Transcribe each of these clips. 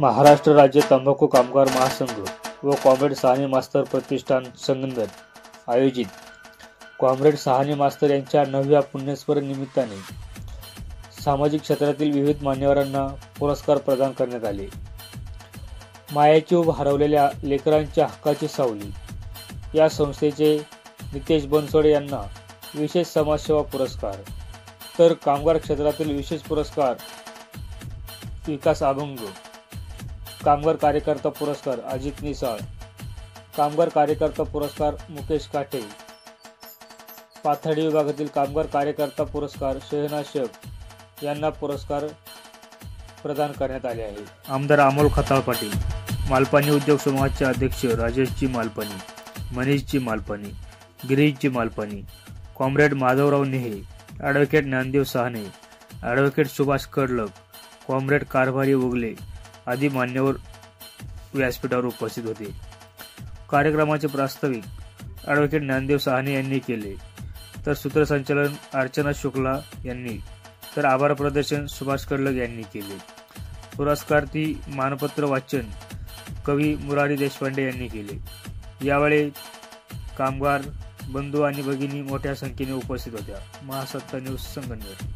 महाराष्ट्र राज्य तंबाखू कामगार महासंघ व कॉम्रेड सहानी मास्तर प्रतिष्ठान संगनमेर आयोजित कॉम्रेड सहानी मास्तर यांच्या 9व्या पुण्यस्मरण निमित्ताने सामाजिक क्षेत्रातील विविध मान्यवरांना पुरस्कार प्रदान करण्यात आले। मायाची ऊब हरवलेल्या लेकरांच्या हक्काची सावली या संस्थेचे नितेश बनसोडे यांना विशेष समाजसेवा पुरस्कार, तर कामगार क्षेत्रातील विशेष पुरस्कार विकास अभंग, कामगार कार्यकर्ता पुरस्कार अजित निसाळ, कामगार कार्यकर्ता पुरस्कार मुकेश काटे, पाथर्डी विभागातील कामगार कार्यकर्ता पुरस्कार शहनाज शेख यांना पुरस्कार प्रदान करण्यात आले आहे। आमदार अमोल खताळ पाटील, मालपानी उद्योग समूहाचे अध्यक्ष राजेशजी मालपानी, मनीषजी मालपानी, गिरीशजी मालपानी, कॉम्रेड माधवराव नेहे, advocate Dnyandev साहने, advocate Subhash Kadlak, comrade कारभारी उगले आदी मान्यवर व्यासपीठावर उपस्थित होते। कार्यक्रमाचे प्रास्ताविक ॲडव्होकेट ज्ञानदेव साहने यांनी केले, तर सूत्रसंचालन अर्चना शुक्ला यांनी, तर आभार प्रदर्शन सुभाष कडलक यांनी केले। पुरस्कारार्थी मानपत्र वाचन कवी मुरारी देशपांडे यांनी केले। यावेळी कामगार बंधू आणि भगिनी मोठ्या संख्येने उपस्थित होत्या। महासत्ता न्यूज संगनमेर।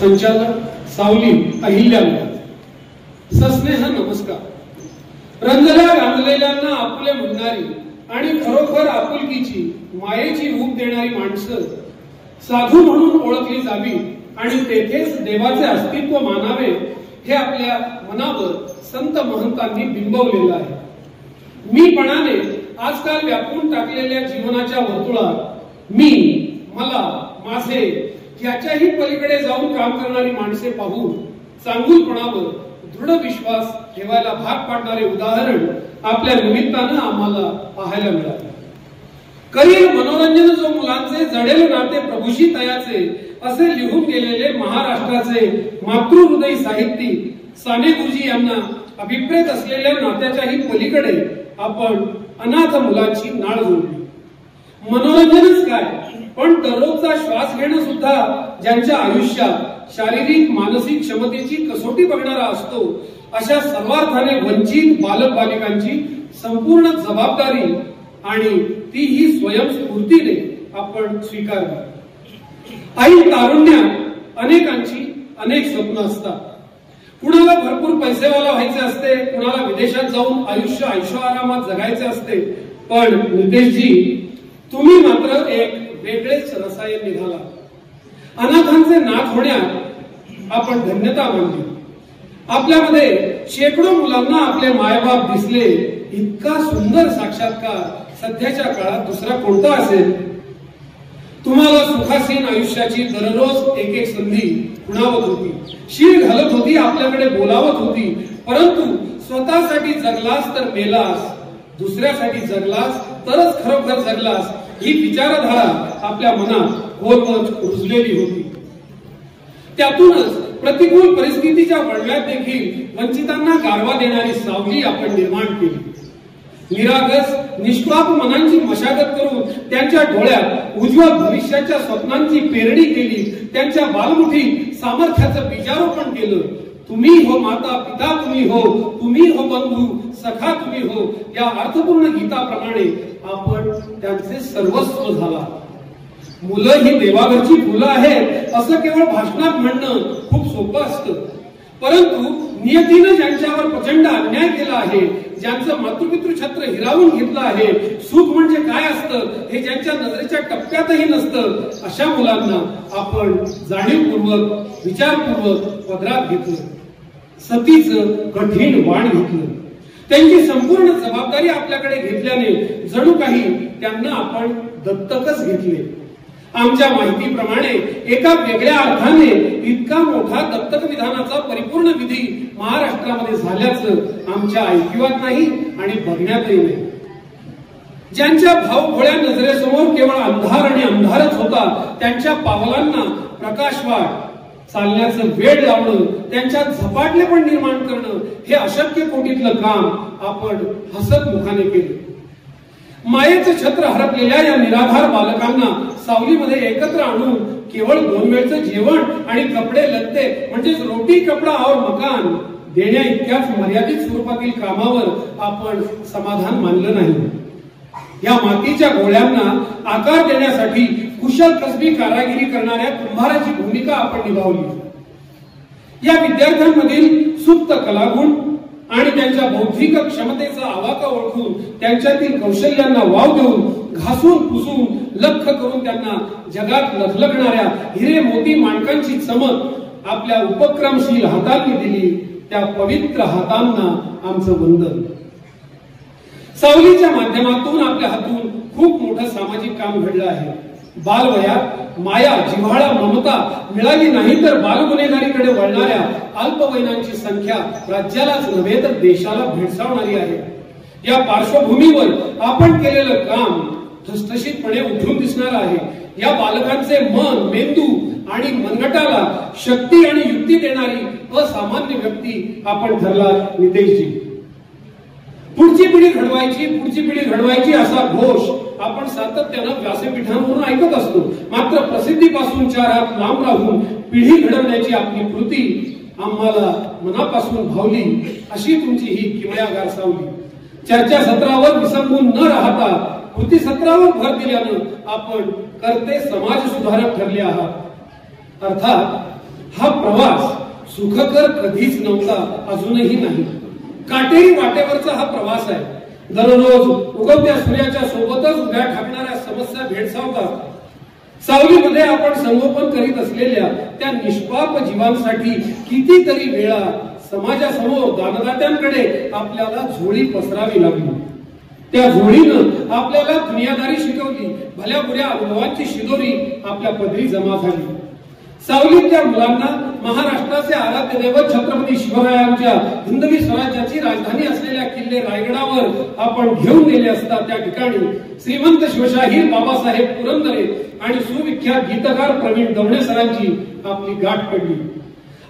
संचालक सावली अहिल्या, सस्नेह नमस्कार। रंजल्या गांजलेल्यांना आपुले म्हणणारी आणि खरोखर आपुलकीची मायेची ऊब देणारी माणसं साधू म्हणून ओळखली जावी आणि तेथेच देवाचे अस्तित्व मानावे हे आपल्या मनावर संत महंतांनी बिंबवलेलं आहे। मीपणाने आजकाल व्यापून टाकलेल्या जीवनाच्या वर्तुळात मी, मला, माझे याच्याही पलीकडे जाऊन काम करणारी माणसे पाहून चांगुलपणावर दृढ विश्वास ठेवायला भाग पाडणारे उदाहरण आपल्या निमित्तानं आम्हाला पाहायला मिळाले। करील मनोरंजन जो मुलांचे जडेल नाते प्रभूशी तयाचे असे लिहून गेलेले महाराष्ट्राचे मातृहृदयी साहित्यिक साने गुरुजी यांना अभिप्रेत असलेल्या नात्याच्याही पलीकडे आपण अनाथ मुलांची नाळ जोडली। मनोरंजनच काय, पण दररोजचा श्वास घेणं सुद्धा ज्यांच्या आयुष्यात शारीरिक मानसिक क्षमतेची कसोटी बघणारा असतो अशा सर्वार्थाने वंचित बालक बालिकांची संपूर्ण जबाबदारी आणि ती ही स्वयंस्फूर्तीने आपण स्वीकारली। आई तारुण्यात अनेकांची अनेक स्वप्न असतात। कुणाला भरपूर पैसेवाला व्हायचे असते, कुणाला विदेशात जाऊन आयुष्य ऐशोआरामात जगायचे असते, पण नितेशजी तुम्ही मात्र एक वेगळेच रसायन निघाला। अनाथांचे नाथ होण्यात आपण धन्यता मानली। आपल्यामध्ये शेकडो मुलांना आपले मायबाप दिसले, इतका सुंदर साक्षात्कार सध्याच्या काळात दुसरा कोणता असेल? तुम्हाला सुखासीन आयुष्याची दररोज एक एक संधी खुणावत होती, शीर घालत होती, आपल्याकडे बोलावत होती, परंतु स्वतःसाठी जगलास तर मेलास, दुसऱ्यासाठी जगलास तरच खरोखर जगलास ही विचारधारा आपल्या मनात खोलवर रुजलेली होती। त्यातूनच प्रतिकूल परिस्थितीच्या वळव्यात देखील वंचितांना गारवा देणारी सावली आपण निर्माण केली। निरागस निष्पाप मनांची मशागत करून त्यांच्या डोळ्यात उज्ज्वल भविष्याच्या स्वप्नांची पेरणी केली, त्यांच्या बालमुठीत सामर्थ्याचं बीजारोपण केलं। तुम्ही हो माता पिता, तुम्ही हो बंधू सखा, तुम्ही हो या अर्थपूर्ण गीताप्रमाणे आपण त्यांचे सर्वस्व झाला। मुलं ही देवाघरची फुलं आहेत असं केवळ भाषणात म्हणणं खूप सोपं असतं, परंतु नियतीनं ज्यांच्यावर प्रचंड अन्याय केला आहे, ज्यांचं मातृपितृ छत्र हिरावून घेतलं आहे, सुख म्हणजे काय असतं हे ज्यांच्या नजरेच्या टप्प्यातही नसतं, अशा मुलांना आपण जाणीवपूर्वक विचारपूर्वक पदरात घेतलं, सतीचं कठीण वाण घेतलं, त्यांची संपूर्ण जबाबदारी आपल्याकडे घेतल्याने जणू काही त्यांना आपण दत्तकच घेतले। आमच्या माहितीप्रमाणे एका वेगळ्या अर्थाने इतका मोठा दत्तक विधानाचा परिपूर्ण विधी महाराष्ट्रामध्ये झाल्याचं आमच्या ऐकिवात नाही आणि बघण्यातही नाही. ज्यांच्या भावभोळ्या नजरेसमोर केवळ अंधार आणि अंधारच होता, त्यांच्या पावलांना प्रकाशवाट चालण्याचं वेळ लावणं, त्यांच्यात झपाटलेपण निर्माण करणं हे अशक्य कोटीतलं काम आपण हसत मुखाने केलं. मायेचं छत्र हरपलेल्या या निराधार बालकांना सावलीमध्ये एकत्र आणून केवळ 2 वेळचं जेवण आणि कपडे लत्ते म्हणजेच रोटी कपडा और मकान देण्या इतक्याच मर्यादित स्वरूपातील कामावर आपण समाधान मानलं नाही. या मातीच्या गोळ्यांना आकार देण्यासाठी कुशल कसबी कारागिरी करणाऱ्या कुंभाराची भूमिका आपण निभावली. या विद्यार्थ्यांमधील सुप्त कलागुण आणि त्यांच्या बौद्धिक क्षमतेचा आवाका ओळखून त्यांच्यातील कौशल्यांना वाव देऊन घासून पुसून लख करून त्यांना जगात लखलखणाऱ्या हिरे मोती माणकांची चमक आपल्या उपक्रमशील हातांनी दिली. त्या पवित्र हातांना आमचं वंदन. सावलीच्या माध्यमातून आपल्या हातून खूप मोठं सामाजिक काम घडलं आहे. बालवयात माया, जिव्हाळा, ममता मिळाली नाही तर बालगुन्हेगारीकडे वळणाऱ्या अल्पवयीनांची संख्या राज्यालाच नव्हे तर देशाला भेडसावणारी आहे. या पार्श्वभूमीवर आपण केलेलं काम ठसठशीतपणे उठून दिसणार आहे. या बालकांचे मन, मेंदू आणि मनगटाला शक्ती आणि युक्ती देणारी असामान्य व्यक्ती आपण ठरला नितेशजी. पुढची पिढी घडवायची असा घोष आपण सातत्यानं व्यासपीठांवरून ऐकत असतो. मात्र प्रसिद्धीपासून 4 हात लांब राहून पिढी घडवण्याची आपली कृती आम्हाला मनापासून भावली. अशी तुमची ही किमयागार सावली. चर्चासत्रावर विसंबून न राहता कृतीसत्रावर भर दिल्यानं आपण करते समाज सुधारक ठरले आहात. अर्थात हा प्रवास सुखकर कधीच नव्हता, अजूनही नाही. काटेरी वाटेवरचा हा प्रवास आहे. दररोज उगवत्या सूर्याच्या सोबतच उभ्या ठाकणाऱ्या समस्या भेडसावतात. सावलीमध्ये आपण संगोपन करीत असलेल्या त्या निष्पाप जीवांसाठी कितीतरी वेळा समाजासमोर दानदात्यांकडे आपल्याला झोळी पसरावी लागली. त्या झोळीनं आपल्याला दुनियादारी शिकवली. भल्या बुऱ्या अनुभवांची शिदोरी आपल्या पदरी जमा झाली. सावलीतल्या मुलांना महाराष्ट्राचे आराध्य दैवत छत्रपती शिवरायांच्या हिंदवी स्वराज्याची राजधानी असलेल्या किल्ले रायगडावर आपण घेऊन गेले असता त्या ठिकाणी श्रीमंत शिवशाहीर बाबासाहेब पुरंदरे आणि सुविख्यात गीतकार प्रवीण दवणे सरांची आपली गाठ पडली.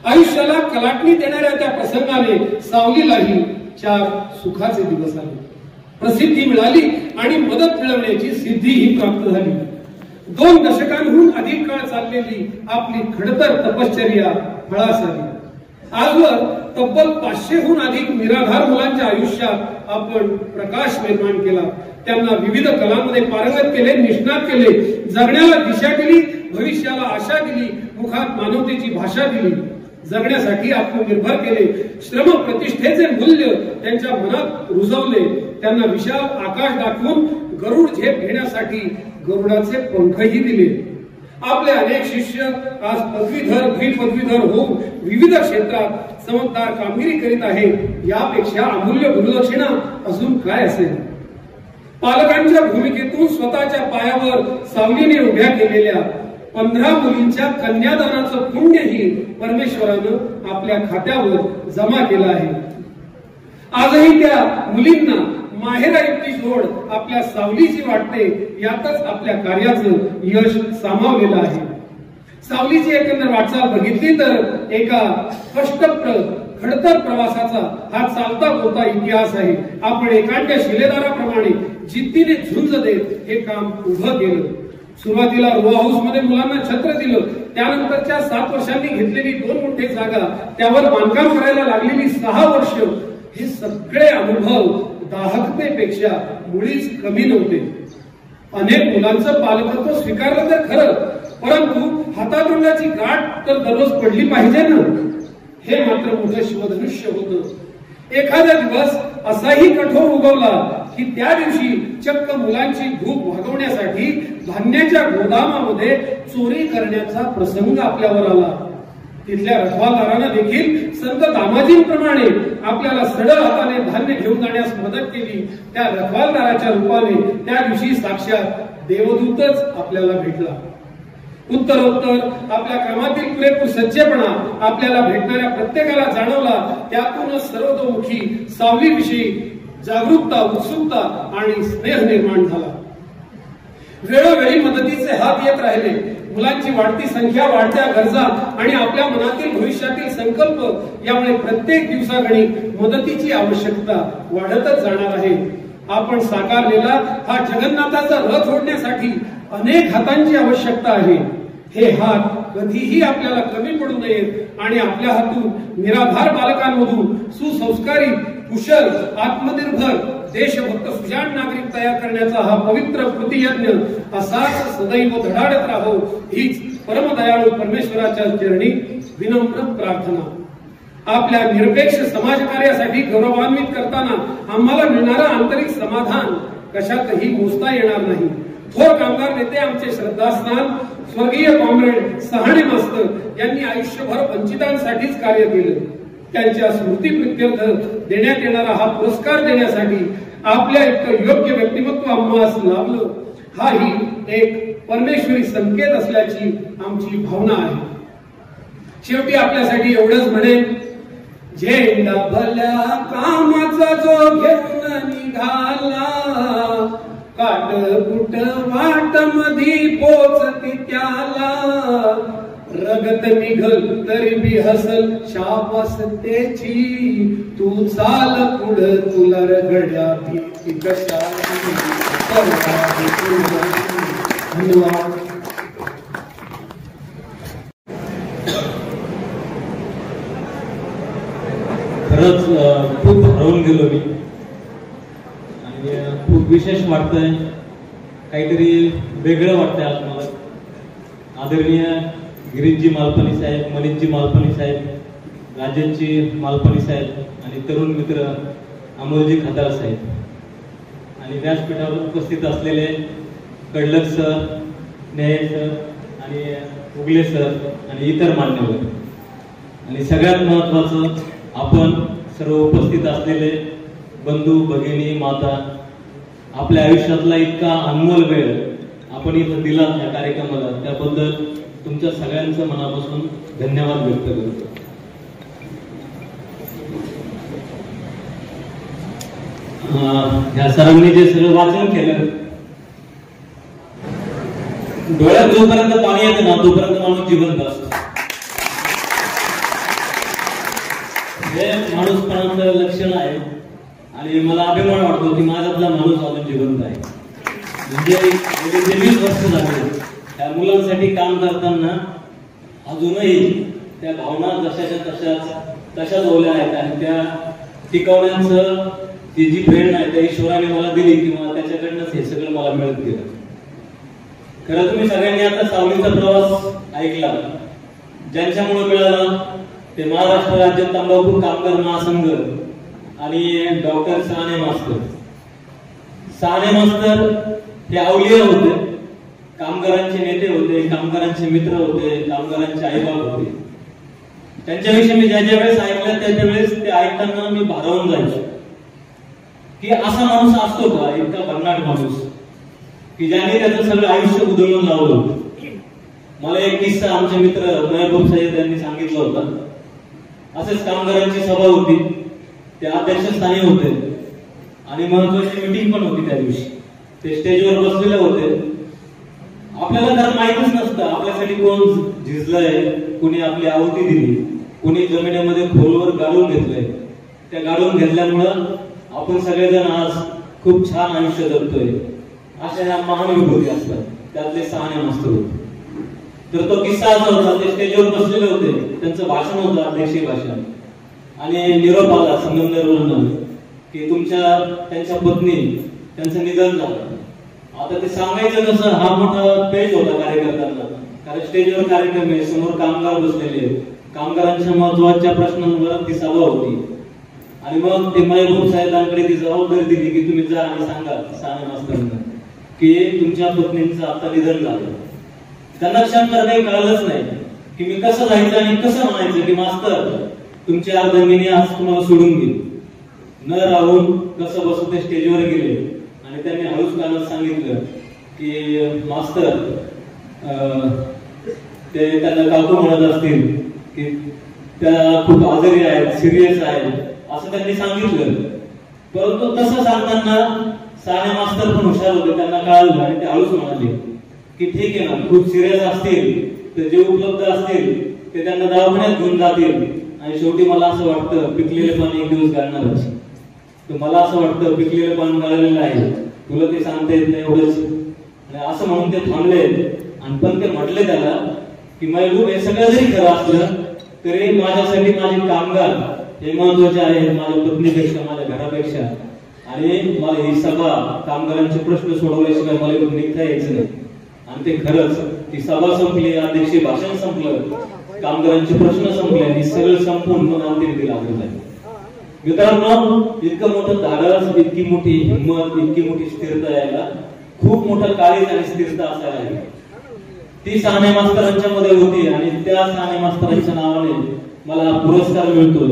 आयुष्याला कलाटणी देणाऱ्या त्या प्रसंगाने सावलीलाही 4 सुखाचे दिवस आले. प्रसिद्धी मिळाली आणि मदत मिळवण्याची सिद्धीही प्राप्त झाली. 2 दशकांहून अधिक काळ चाललेली आपली खडतर तपश्चर्या फळास आली. आजवर तब्बल 500हून अधिक निराधार मुलांच्या आयुष्यात आपण प्रकाश निर्माण केला. त्यांना विविध कलांमध्ये पारंगत केले, निष्णात केले, जगण्याला दिशा दिली, भविष्याला आशा दिली, मुखात मानवतेची भाषा दिली. जगण्यासाठी आत्मनिर्भर केले. श्रम प्रतिष्ठेचे मूल्य त्यांच्या मनात रुजवले. त्यांना विशाल आकाश दाखवून गरुड झेप घेण्यासाठी गरुडाचे पंखही दिले. आपले अनेक शिष्य आज पदवीधर, द्विपदवीधर होऊन विविध क्षेत्रात चमकदार कामगिरी करीत आहे. यापेक्षा अमूल्य गुरुदक्षिणा अजून काय असेल. पालकांच्या भूमिकेतून स्वतःच्या पायावर सावलीने उभ्या केलेल्या 15 मुलींच्या कन्यादानाचं पुण्यही परमेश्वरानं आपल्या खात्यावर जमा केलं आहे. आजही त्या मुलींना माहेरा इतकी जोड आपल्या सावलीची वाटते. यातच आपल्या कार्याचं यश सामावलेलं आहे. सावलीची एकंदर वाटचाल बघितली तर एका कष्टप्रद खडतर प्रवासाचा हा चालता बोलता इतिहास आहे. आपण एखाद्या शिलेदाराप्रमाणे जिद्दीने झुंज देत हे काम उभं केलं. सुरुवातीला रो हाऊस मध्ये मुलांना छत्र दिलं. त्यानंतरच्या 7 वर्षांनी घेतलेली 2 गुंठे जागा, त्यावर बांधकाम करायला लागलेली 6 वर्ष, हे सगळे अनुभव दाहकतेपेक्षा मुळीच कमी नव्हते. अनेक मुलांचं पालकत्व स्वीकारलं तर खरं, परंतु हातातोंडाची गाठ तर दररोज पडली पाहिजे ना, हे मात्र मोठं शिवधनुष्य होतं. एखादा दिवस असाही कठोर उगवला की त्या दिवशी चक्क मुलांची भूक भागवण्यासाठी धान्याच्या गोदामामध्ये चोरी करण्याचा प्रसंग आपल्यावर आला. तिथल्या रखवालदारांना देखील संत दामाजींप्रमाणे आपल्याला सडळ हाताने धान्य घेऊन जाण्यास मदत केली. त्या रखवालदाराच्या रूपाने त्या दिवशी साक्षात देवदूतच आपल्याला भेटला. उत्तरोत्तर आपल्या कामातील पुरेपूर सज्जपणा आपल्याला भेटणाऱ्या प्रत्येकाला जाणवला. त्यातूनच सर्वतोमुखी सावलीविषयी जागरूकता, उत्सुकता आणि स्नेह निर्माण झाला. वेळोवेळी मदतीचे हात येत राहिले. मुलांची वाढती संख्या, वाढत्या गरजा आणि आपल्या मनातील भविष्यातील संकल्प यामुळे प्रत्येक दिवसागणी मदतीची आवश्यकता वाढतच जाणार आहे. आपण साकारलेला हा जगन्नाथाचा रथ ओढण्यासाठी अनेक हातांची आवश्यकता आहे. हे हात कधीही आपल्याला कमी पडू नयेत आणि आपल्या हातून निराधार बालकांमधून सुसंस्कारी, कुशल, आत्मनिर्भर, देशभक्त, सुजाण नागरिक तयार करण्याचा हा पवित्र कृतियज्ञ असाच सदैव धडाडत राहो हीच परमदयाळू परमेश्वराच्या चरणी विनम्र प्रार्थना. आपल्या निरपेक्ष समाजकार्यासाठी गौरवान्वित करताना आम्हाला मिळणारं आंतरिक समाधान कशातही मोजता येणार नाही. थोर कामगार नेते आमचे श्रद्धास्थान स्वर्गीय कॉम्रेड सहाणे मास्तर यांनी आयुष्यभर वंचितांसाठीच कार्य केलं. त्यांच्या स्मृतीप्रित्यर्थ देण्यात येणारा हा पुरस्कार देण्यासाठी आपल्या इतकं योग्य व्यक्तिमत्व आम्हास लाभलं हाही एक परमेश्वरी संकेत असल्याची आमची भावना आहे. शेवटी आपल्यासाठी एवढंच म्हणेन, झेंडा भल्या कामाचा जो घेऊन निघाला, काटकुट वाट मधी पोचती त्याला, रगत निघल तरी बी हसल शाबास त्याची, तू चाल पुढं तुला रगड्या भीती कशाची. धन्यवाद. खरंच खूप हरवून गेलो मी आणि खूप विशेष वाटतंय, काहीतरी वेगळं वाटतंय आज मला. आदरणीय गिरीशजी मालपानी साहेब, मनीषजी मालपानी साहेब, राजेशजी मालपानी साहेब आणि तरुण मित्र अमोलजी खताळ साहेब आणि व्यासपीठावर उपस्थित असलेले कडलक सर, न्याय सर आणि उगले सर आणि इतर मान्यवर आणि सगळ्यात महत्वाचं आपण सर्व उपस्थित असलेले बंधू, भगिनी, माता, आपल्या आयुष्यातला इतका अनमोल वेळ आपण इथं दिला या कार्यक्रमाला, त्याबद्दल तुमच्या सगळ्यांचं मनापासून धन्यवाद व्यक्त करतो. ह्या सरांनी जे सगळं वाचन केलं, डोळ्यात जोपर्यंत पाणी येतं ना तोपर्यंत माणूस जिवंत असतो. हे माणूसपणाचं लक्षण आहे आणि मला अभिमान वाटतो की माझ्यातला माणूस अजून जिवंत आहे. म्हणजे 20 वर्ष झाले त्या मुलांसाठी काम करताना अजूनही त्या भावना जशाच्या तशाच ओल्या आहेत आणि त्या टिकवण्याचं ती जी प्रेरणा आहे त्या ईश्वराने मला दिली किंवा त्याच्याकडनंच हे सगळं मला मिळत गेलं. खरं तुम्ही सगळ्यांनी आता सावलीचा प्रवास ऐकला, ज्यांच्यामुळे मिळाला ते महाराष्ट्र राज्य तंबाखू कामगार महासंघ आणि डॉक्टर सहाणे मास्तर. सहाणे मास्तर हे अवलिया होते, कामगारांचे नेते होते, कामगारांचे मित्र होते, कामगारांचे आईबाप होते. त्यांच्याविषयी मी ज्या वेळेस ऐकलं त्याच्या वेळेस ते ऐकताना मी भारावून जायचो की असा माणूस असतो का, इतका भन्नाट माणूस की ज्याने त्याचं सगळं आयुष्य उधळून लावलं होतं. मला एक किस्सा आमचे मित्र महबूब साहेब यांनी सांगितलं होता. असेच कामगारांची सभा होती, ते अध्यक्षस्थानी होते आणि महत्वाची मीटिंग पण होती त्या दिवशी. ते स्टेजवर बसलेले होते. आपल्याला खरं माहितीच नसतं आपल्यासाठी कोण झिजलंय, कोणी आपली आहुती दिली, कोणी जमिनीमध्ये खोलवर गाडून घेतलंय. त्या गाडून घेतल्यामुळं आपण सगळेजण आज खूप छान आयुष्य जगतोय. अशा ह्या महान विभूती असतात, त्यातले सहाणे मास्तर होते. तर तो किस्सा असा होता, ते स्टेजवर बसलेले होते, त्यांचं भाषण होतं, अध्यक्षीय भाषण, आणि निरोप आला संगमनेरवरून की त्यांच्या पत्नी त्यांचं निधन झालं. आता ते सांगायचं कसं, हा मोठा पेज होता कार्यकर्त्यांना, कारण स्टेजवर कार्यक्रम आहे, समोर कामगार बसलेले, कामगारांच्या महत्वाच्या प्रश्नांवर ती सभा होती. आणि मग ते महबूब साहेबांकडे ती जबाबदारी दिली की तुम्ही जा आणि सांगा सहाणे मास्तरांना की तुमच्या पत्नींचं आता निधन झालं. त्यांना क्षणभर काही कळलंच नाही की मी कसं जायचं आणि कसं म्हणायचं की मास्तर तुमची अर्धांगिनी आज तुम्हाला सोडून गेली. न राहून कसं बसू ते स्टेजवर गेले आणि त्यांनी हळूच कानात सांगितलं की मास्तर ते त्यांना काकू म्हणत असतील की त्या खूप आजारी आहेत, सिरियस आहेत असं त्यांनी सांगितलं. परंतु तसं सांगताना साने मास्तर पण हुशार होते, त्यांना कळालं आणि ते हळूच म्हणाले की ठीक आहे ना, खूप सिरियस असतील तर जे उपलब्ध असतील ते त्यांना दवाखान्यात घेऊन जातील. आणि शेवटी मला असं वाटतं पिकलेले पाणी एक दिवस गाळणारच. तर मला असं वाटतं पिकलेलं पाणी गाळलेलं आहे, तुला ते सांगता येत नाही एवढंच. आणि असं म्हणून ते थांबले. आणि पण ते म्हटले त्याला की महबूब, हे सगळं जरी खरं असलं तरी माझ्यासाठी माझे कामगार हे महत्वाचे आहे, माझ्या पत्नीपेक्षा, माझ्या घरापेक्षा. आणि मला ही सभा कामगारांचे प्रश्न सोडवल्याशिवाय मला इथून निघता यायचं नाही. आणि ते खरंच ती सभा संपली, अध्यक्षीय भाषण संपलं, कामगारांचे प्रश्न संपले आणि सगळं संपून मग अंतिम विधी लागलं आहे. मित्रांनो, इतकं मोठं धाडस, इतकी मोठी हिंमत, इतकी मोठी स्थिरता यायला खूप मोठं काळीज आणि स्थिरता असायला हवी. ती साने मास्तरांच्या मध्ये होती आणि त्या साने मास्तरांच्या नावाने मला हा पुरस्कार मिळतो,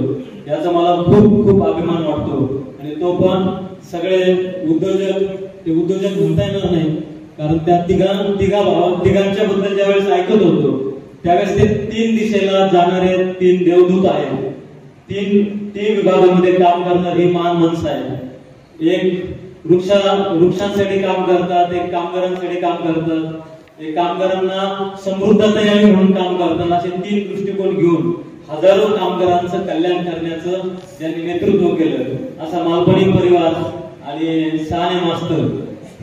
याचा मला खूप खूप अभिमान वाटतो. आणि तो पण सगळे उद्योजक, ते उद्योजक म्हणता येणार नाही कारण त्या तिघांच्या बद्दल ज्यावेळेस ऐकत होतो त्यावेळेस ते 3 दिशेला जाणारे 3 देवदूत आहेत. 3 विभागामध्ये काम करणारी महान माणसं आहेत. एक वृक्षांसाठी काम करतात, एक कामगारांसाठी काम करतात, एक कामगारांना समृद्धता यावी म्हणून काम करतात. असे 3 दृष्टिकोन घेऊन हजारो कामगारांचं कल्याण करण्याचं ज्यांनी नेतृत्व केलं असा मालपाणी परिवार आणि साने मास्तर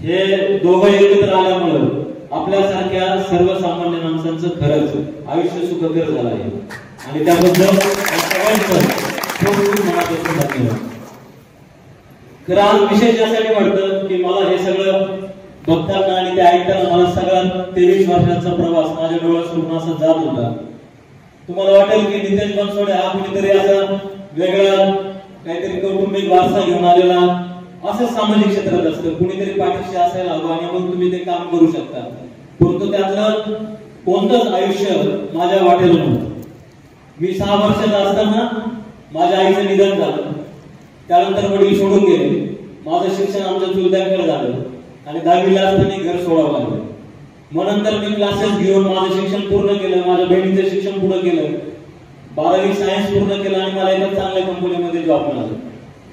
हे दोघं एकत्र आल्यामुळं आपल्यासारख्या सर्वसामान्य माणसांचं खरंच आयुष्य सुखकर झालं आहे. आणि त्याबद्दल सगळ्यांचं खूप खूप मनापासून धन्यवाद. खरं आज विशेष यासाठी वाटतं की मला हे सगळं बघताना आणि ते ऐकताना मला सगळा 23 वर्षाचा प्रवास माझ्या डोळ्यासमोरून असा जात होता. तुम्हाला वाटेल की नितेश बनसोडे हा कुणीतरी असा वेगळा काहीतरी कौटुंबिक वारसा घेऊन आलेला असं सामाजिक क्षेत्रात असतं, कुणीतरी पाठीशी असायला हवं आणि मग तुम्ही ते काम करू शकता. परंतु त्यातलं कोणतंच आयुष्य माझ्या वाटेल नव्हतं. मी 6 वर्षाचा असताना माझ्या आईचं निधन झालं, त्यानंतर वडील सोडून गेले. माझं शिक्षण आमच्या चुलत्यांकडे झालं आणि 10वीला असताना घर सोडावं लागलं. मग नंतर मी क्लासेस घेऊन माझं शिक्षण पूर्ण केलं, माझ्या बहिणीचं शिक्षण पूर्ण केलं, 12वी सायन्स पूर्ण केलं आणि मला एका चांगल्या कंपनीमध्ये जॉब मिळाला.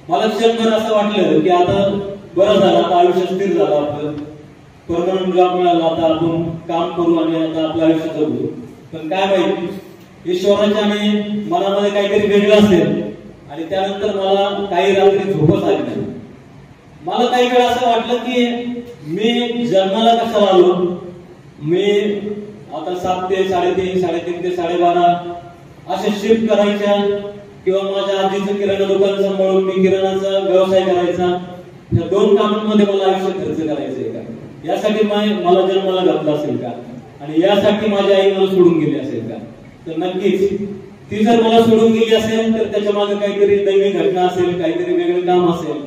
मला क्षणभर असं वाटलं की आता बरं झालं, आता आयुष्य स्थिर झालं, आपलं परमनंट जॉब मिळाला, आता आपण काम करू आणि आता आपलं आयुष्य जगू. पण काय माहिती ईश्वराच्या आणि मनामध्ये काहीतरी वेगळं असेल. आणि त्यानंतर मला काही रात्री झोपच आली नाही. मला काही वेळा असं वाटलं की मी जन्माला कशाला आलो. मी आता 7 ते 3:30, 3:30 ते 12:30 अशा शिफ्ट करायच्या किंवा माझ्या आजीचं किराणा दुकान सांभाळून मी किराणाचा व्यवसाय करायचा. या 2 कामांमध्ये मला आयुष्य खर्च करायचंय का? यासाठी मला जन्माला घातला असेल का? आणि यासाठी माझी आई मला सोडून गेली असेल का? तर नक्कीच ती जर मला सोडून गेली असेल तर त्याच्या मागे काहीतरी दैवी घटना असेल, काहीतरी वेगळं काम असेल.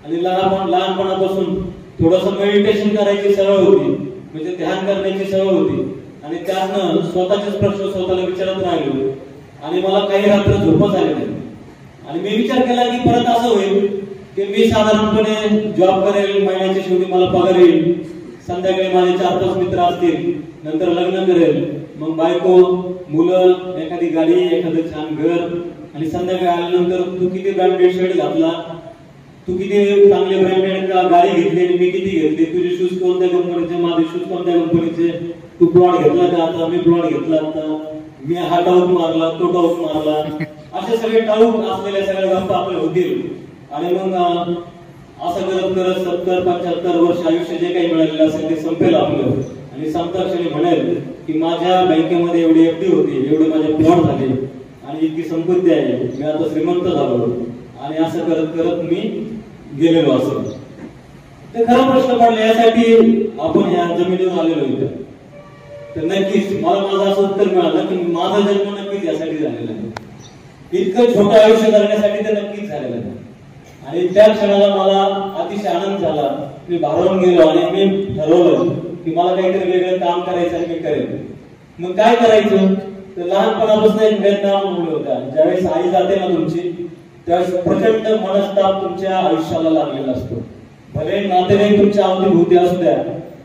आणि लहानपणापासून थोडंसं मेडिटेशन करायची सवय होती, म्हणजे ध्यान करण्याची सवय होती. आणि त्यातनं स्वतःचेच प्रश्न स्वतःला विचारत राहिलो आणि मला काही रात्र झोपच आले नाही. आणि मी विचार केला की परत असं होईल की मी साधारणपणे जॉब करेल, महिन्याच्या शेवटी मला पगार येईल, संध्याकाळी माझे 4-5 मित्र असतील, नंतर लग्न करेल, मग बायको, मुलं, एखादी गाडी, एखादं छान घर. आणि संध्याकाळी आल्यानंतर तू किती ब्रँडेड शर्ट घातला, तू किती चांगले ब्रँडेड गाडी घेतली, मी किती घेतली, तुझे शूज कोणत्या कंपनीचे, माझे शूज कोणत्या कंपनीचे, तू प्लॉट घेतला का आता, मी प्लॉट घेतला आता, मी हा टाऊक मारला, तो टाऊक मारला. असे सगळे टाऊक असलेल्या सगळ्या गप्पा आपल्या होतील. आणि मग असं करत करत 70-75 वर्ष आयुष्य जे काही मिळालेलं असेल ते संपेल आपलं. आणि संताक्षणी म्हणेल की माझ्या बँकेमध्ये एवढी एफडी होती, एवढे माझे प्लॉट झाले आणि इतकी संपत्ती आहे, मी आता श्रीमंत झालो. आणि असं करत करत मी गेलेलो असेल. ते खरा प्रश्न पडला यासाठी आपण या जमिनीवर आलेलो इथं. तर नक्कीच मला माझं असं उत्तर मिळालं की माझा जन्म नक्कीच यासाठी झालेला आहे. इतकं छोटं आयुष्य करण्यासाठी ते नक्कीच झालेलं आहे. आणि त्या क्षणाला मला अतिशय आनंद झाला. मी भारावून गेलो आणि मी ठरवलं की मला काहीतरी वेगळं काम करायचं आणि मी करेन. मग काय करायचं तर लहानपणापासून एक वेदना मुळे होता. ज्यावेळेस आई जाते ना तुमची, त्यावेळेस प्रचंड मनस्ताप तुमच्या आयुष्याला लागलेला असतो. भले नातेवाईक तुमच्या अवतीभोवती असू द्या,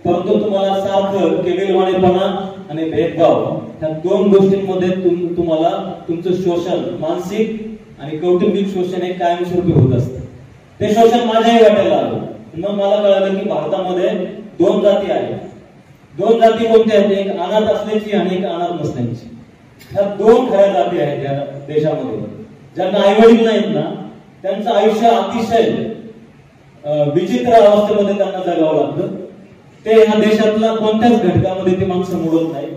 परंतु तुम्हाला सारखं केविलवाणेपणा आणि भेदभाव ह्या दोन गोष्टींमध्ये तुम्हाला तुमचं शोषण, मानसिक आणि कौटुंबिक शोषण हे कायमस्वरूपी होत असतं. ते शोषण माझ्याही वाटायला आलं. मग मला कळलं की भारतामध्ये दोन जाती आहेत. दोन जाती कोणत्या आहेत? एक अनाथ असल्याची आणि एक अनाथ नसल्याची. ह्या दोन खऱ्या जाती आहेत या देशामध्ये. ज्यांना आई वडील नाहीत ना, त्यांचं आयुष्य अतिशय विचित्र अवस्थेमध्ये त्यांना जगावं लागतं. ते ह्या देशातल्या कोणत्याच घटकामध्ये ते माणसं मोडत नाही.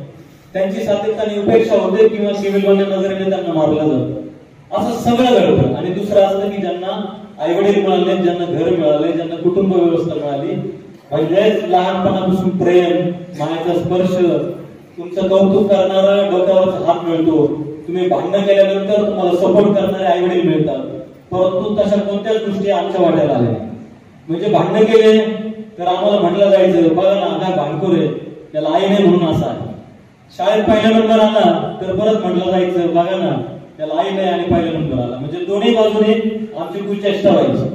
त्यांची सातत्याने उपेक्षा होते किंवा सिव्हिलवाल्या नजरेने त्यांना मारलं जातं. असं सगळं घडतं. आणि दुसरं असतं की ज्यांना आई वडील मिळाले, ज्यांना घर मिळाले, ज्यांना कुटुंब व्यवस्था मिळाली, म्हणजे लहानपणापासून प्रेम, मायाचा स्पर्श, तुमचं कौतुक करणारा डोक्यावरचा हात मिळतो, तुम्ही भांडण केल्यानंतर तुम्हाला सपोर्ट करणारे आई वडील मिळतात. परंतु तशा कोणत्याच गोष्टी आमच्या वाट्याला आल्या. म्हणजे भांडण केले तर आम्हाला म्हटलं जायचं, बघा ना काय भांडखोर आहे, त्याला आई नाही म्हणून असं आहे. शाळेत पहिला नंबर आला तर परत म्हटलं जायचं, बघा ना त्याला आई नाही आणि पहिला नंबर आला. म्हणजे दोन्ही बाजूने आमची कुचेष्टा व्हायची.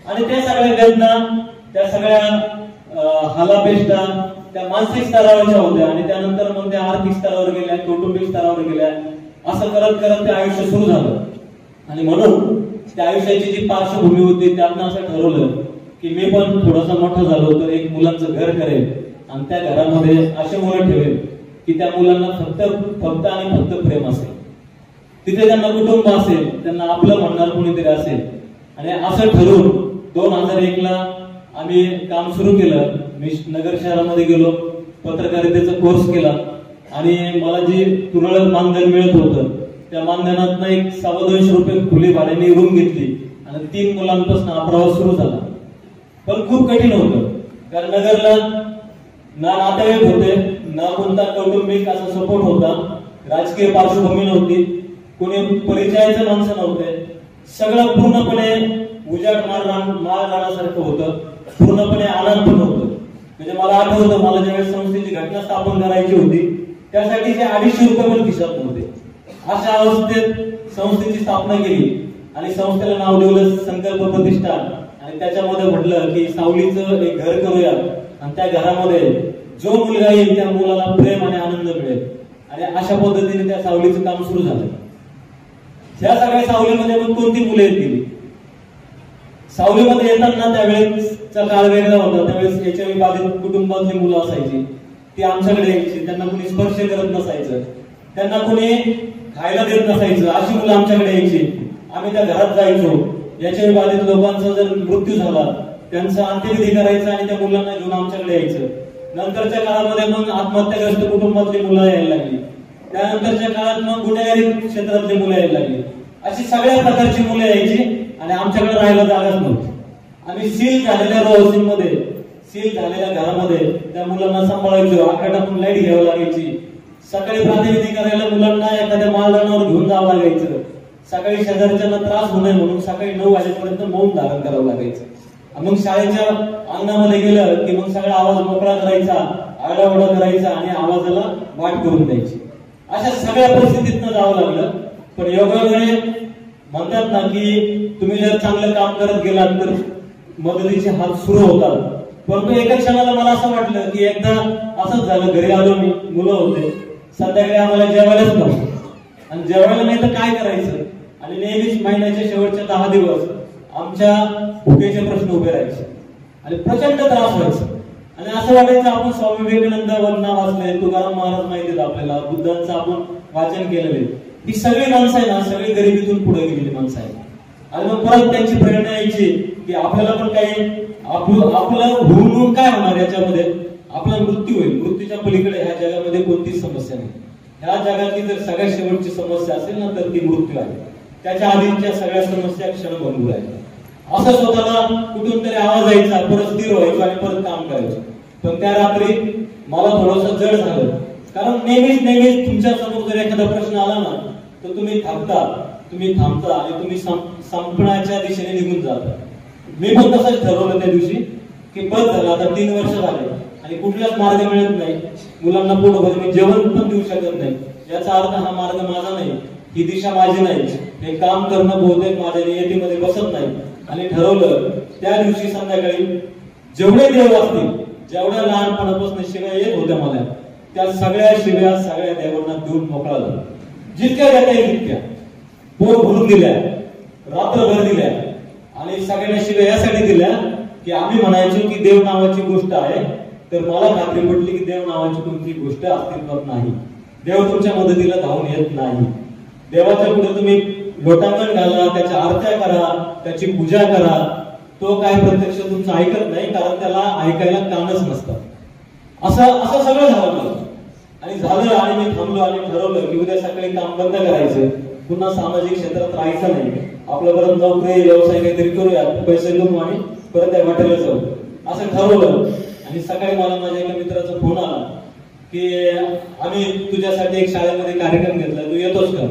आणि त्या सगळ्या वेदना, त्या सगळ्या हालापेष्टा त्या मानसिक स्तरावरच्या होत्या. आणि त्यानंतर मग त्या आर्थिक स्तरावर गेल्या, कौटुंबिक स्तरावर गेल्या. असं करत करत ते आयुष्य सुरू झालं. आणि म्हणून त्या आयुष्याची जी पार्श्वभूमी होती त्यातनं असं ठरवलं की मी पण थोडासा मोठा झालो तर एक मुलांचं घर करेल आणि त्या घरामध्ये असे मुलं ठेवेल की त्या मुलांना फक्त आणि फक्त प्रेम असेल. तिथे त्यांना कुटुंब असेल, त्यांना आपलं म्हणणार कोणीतरी असेल. आणि असं ठरवून 2001 ला आम्ही काम सुरू केलं. मी नगर शहरामध्ये गेलो, पत्रकारितेचा कोर्स केला आणि मला जी तुरळक मानधन मिळत होतं त्या मानधनातनं एक 250 रुपये खुली भाड्याने रूम घेतली आणि 3 मुलांपासून हा प्रवास सुरू झाला. पण खूप कठीण होतं, कारण नगरला ना नातेवाईक होते, ना कोणता कौटुंबिक असा सपोर्ट होता, राजकीय पार्श्वभूमी नव्हती, कोणी परिचयाचे माणसं नव्हते. सगळं पूर्णपणे उजाड मारण्यासारखं होतं, पूर्णपणे आनंद पण होतं. म्हणजे मला आठवतं, मला ज्यावेळेस संस्थेची घटना स्थापन करायची होती त्यासाठी 250 रुपये पण खिशात नव्हते. अशा अवस्थेत संस्थेची स्थापना केली आणि संस्थेला नाव दिलं संकल्प प्रतिष्ठान. आणि त्याच्यामध्ये म्हटलं की सावलीचं एक घर करूया आणि त्या घरामध्ये जो मुलगा येईल त्या मुलाला प्रेम आणि आनंद मिळेल. आणि अशा पद्धतीने त्या सावलीचं काम सुरू झालं. या सगळ्या सावलीमध्ये मग कोणती मुलं येतील? सावलीमध्ये येताना त्यावेळेसचा काळ वेगळा होता. त्यावेळेस HIV बाधित कुटुंबातली मुलं असायची, ती आमच्याकडे यायची. त्यांना कोणी स्पर्श करत नसायचं, त्यांना कोणी खायला देत नसायचं. अशी मुलं आमच्याकडे यायची. आम्ही त्या घरात जायचो. HIV बाधित लोकांचा जर मृत्यू झाला त्यांचा अंत्यविधी करायचा आणि त्या मुलांना घेऊन आमच्याकडे यायचं. नंतरच्या काळामध्ये मग आत्महत्याग्रस्त कुटुंबातली मुलं यायला लागली. त्यानंतरच्या काळात मग गुन्हेगारी क्षेत्रातली मुलं यायला लागली. अशी सगळ्या प्रकारची मुलं यायची आणि आमच्याकडे राहायला जागाच नव्हती. आम्ही सील झालेल्या रो हाऊसिंग मध्ये, सील झालेल्या घरामध्ये त्या मुलांना सांभाळायचो. आकाटातून लाईट घ्यावं लागायची. सकाळी प्रातिनिधिक करायला मुलांना एखाद्या मालदानावर घेऊन जावं लागायचं. सकाळी शेजारच्यांना त्रास होऊ नये म्हणून सकाळी 9 वाजेपर्यंत मौन धारण करावं लागायचं. मग शाळेच्या अंगणामध्ये गेलं की मग सगळा आवाज मोकळा करायचा, आरडाओरडा करायचा आणि आवाजाला वाट करून द्यायची. अशा सगळ्या परिस्थितीतनं जावं लागलं. पण योगायोगाने म्हणतात ना की तुम्ही जर चांगलं काम करत गेलात तर मदतीचे हात सुरू होतात. परंतु एका क्षणाला मला असं वाटलं की एकदा असंच झालं. घरी आलो मी, मुलं होते, संध्याकाळी आम्हाला जेवायलाच नव्हतं. आणि जेवायला नाही तर काय करायचं. आणि नेहमीच महिन्याच्या शेवटच्या 10 दिवस आमच्या भुकेचे प्रश्न उभे राहायचे आणि प्रचंड त्रास व्हायचा. आणि असं वाटायचं आपण स्वामी विवेकानंदांना वाचले, तुकाराम महाराज माहितीत आपल्याला, बुद्धांचं आपण वाचन केलेले. ही सगळी माणसं आहे ना, सगळी गरिबीतून पुढे गेलेली माणसं आहे. आणि मग परत त्यांची प्रेरणा यायची की आपल्याला पण काही आपलं होऊन काय होणार, याच्यामध्ये आपला मृत्यू होईल. मृत्यूच्या पलीकडे ह्या जगामध्ये कोणतीच समस्या नाही. ह्या जगातली जर सगळ्यात शेवटची समस्या असेल ना तर ती मृत्यू आहे. त्याच्या आधीच्या सगळ्या समस्या क्षणभंगूर आहेत. असं स्वतःला कुठून तरी आवाज यायचा, परत स्थिर व्हायचं आणि परत काम करायचं. पण त्या रात्री मला थोडंसं जड झालं, कारण नेहमीच तुमच्या समोर जर एखादा प्रश्न आला ना तर तुम्ही थांबता आणि तुम्ही संपण्याच्या दिशेने निघून जाता. मी पण तसंच ठरवलं त्या दिवशी की बस झालं, आता 3 वर्ष झाले आणि कुठलाच मार्ग मिळत नाही. मुलांना पोटभर मी जेवण पण देऊ शकत नाही. याचा अर्थ हा मार्ग माझा नाही, ही दिशा माझी नाही, हे काम करणं बहुतेक माझ्या नियतीमध्ये बसत नाही. आणि ठरवलं त्या दिवशी संध्याकाळी जेवढे देव असतील, जेवढ्या लहानपणापासून शिवाय येत होत्या मला, त्या सगळ्या शिव्या सगळ्या देवांना देऊन मोकळा झाला. जितक्या देता येईल तितक्या पोर भरून दिल्या, रात्रभर दिल्या आणि सगळ्यांना शिव्या यासाठी दिल्या की आम्ही म्हणायचो की देव नावाची गोष्ट आहे, तर मला खात्री पडली की देव नावाची कोणती गोष्ट अस्तित्वात नाही. देव तुमच्या मदतीला धावून येत नाही. देवाच्या पुढे तुम्ही लोटांगण घाला, त्याच्या आरत्या करा, त्याची पूजा करा, तो काय प्रत्यक्ष तुमचं ऐकत नाही, कारण त्याला ऐकायला कानच नसतं. असं सगळं झालं मला आणि झालं आणि मी थांबलो आणि ठरवलं की उद्या सकाळी काम बंद करायचं, पुन्हा सामाजिक क्षेत्रात राहायचं नाही, आपलं परत नोकरी व्यवसाय काहीतरी करूया, पैसे घेऊन आणि परत त्या वाटेला जाऊ असं ठरवलं. आणि सकाळी मला माझ्या एका मित्राचा फोन आला की आम्ही तुझ्यासाठी एक शाळेमध्ये कार्यक्रम घेतला, तू येतोस का?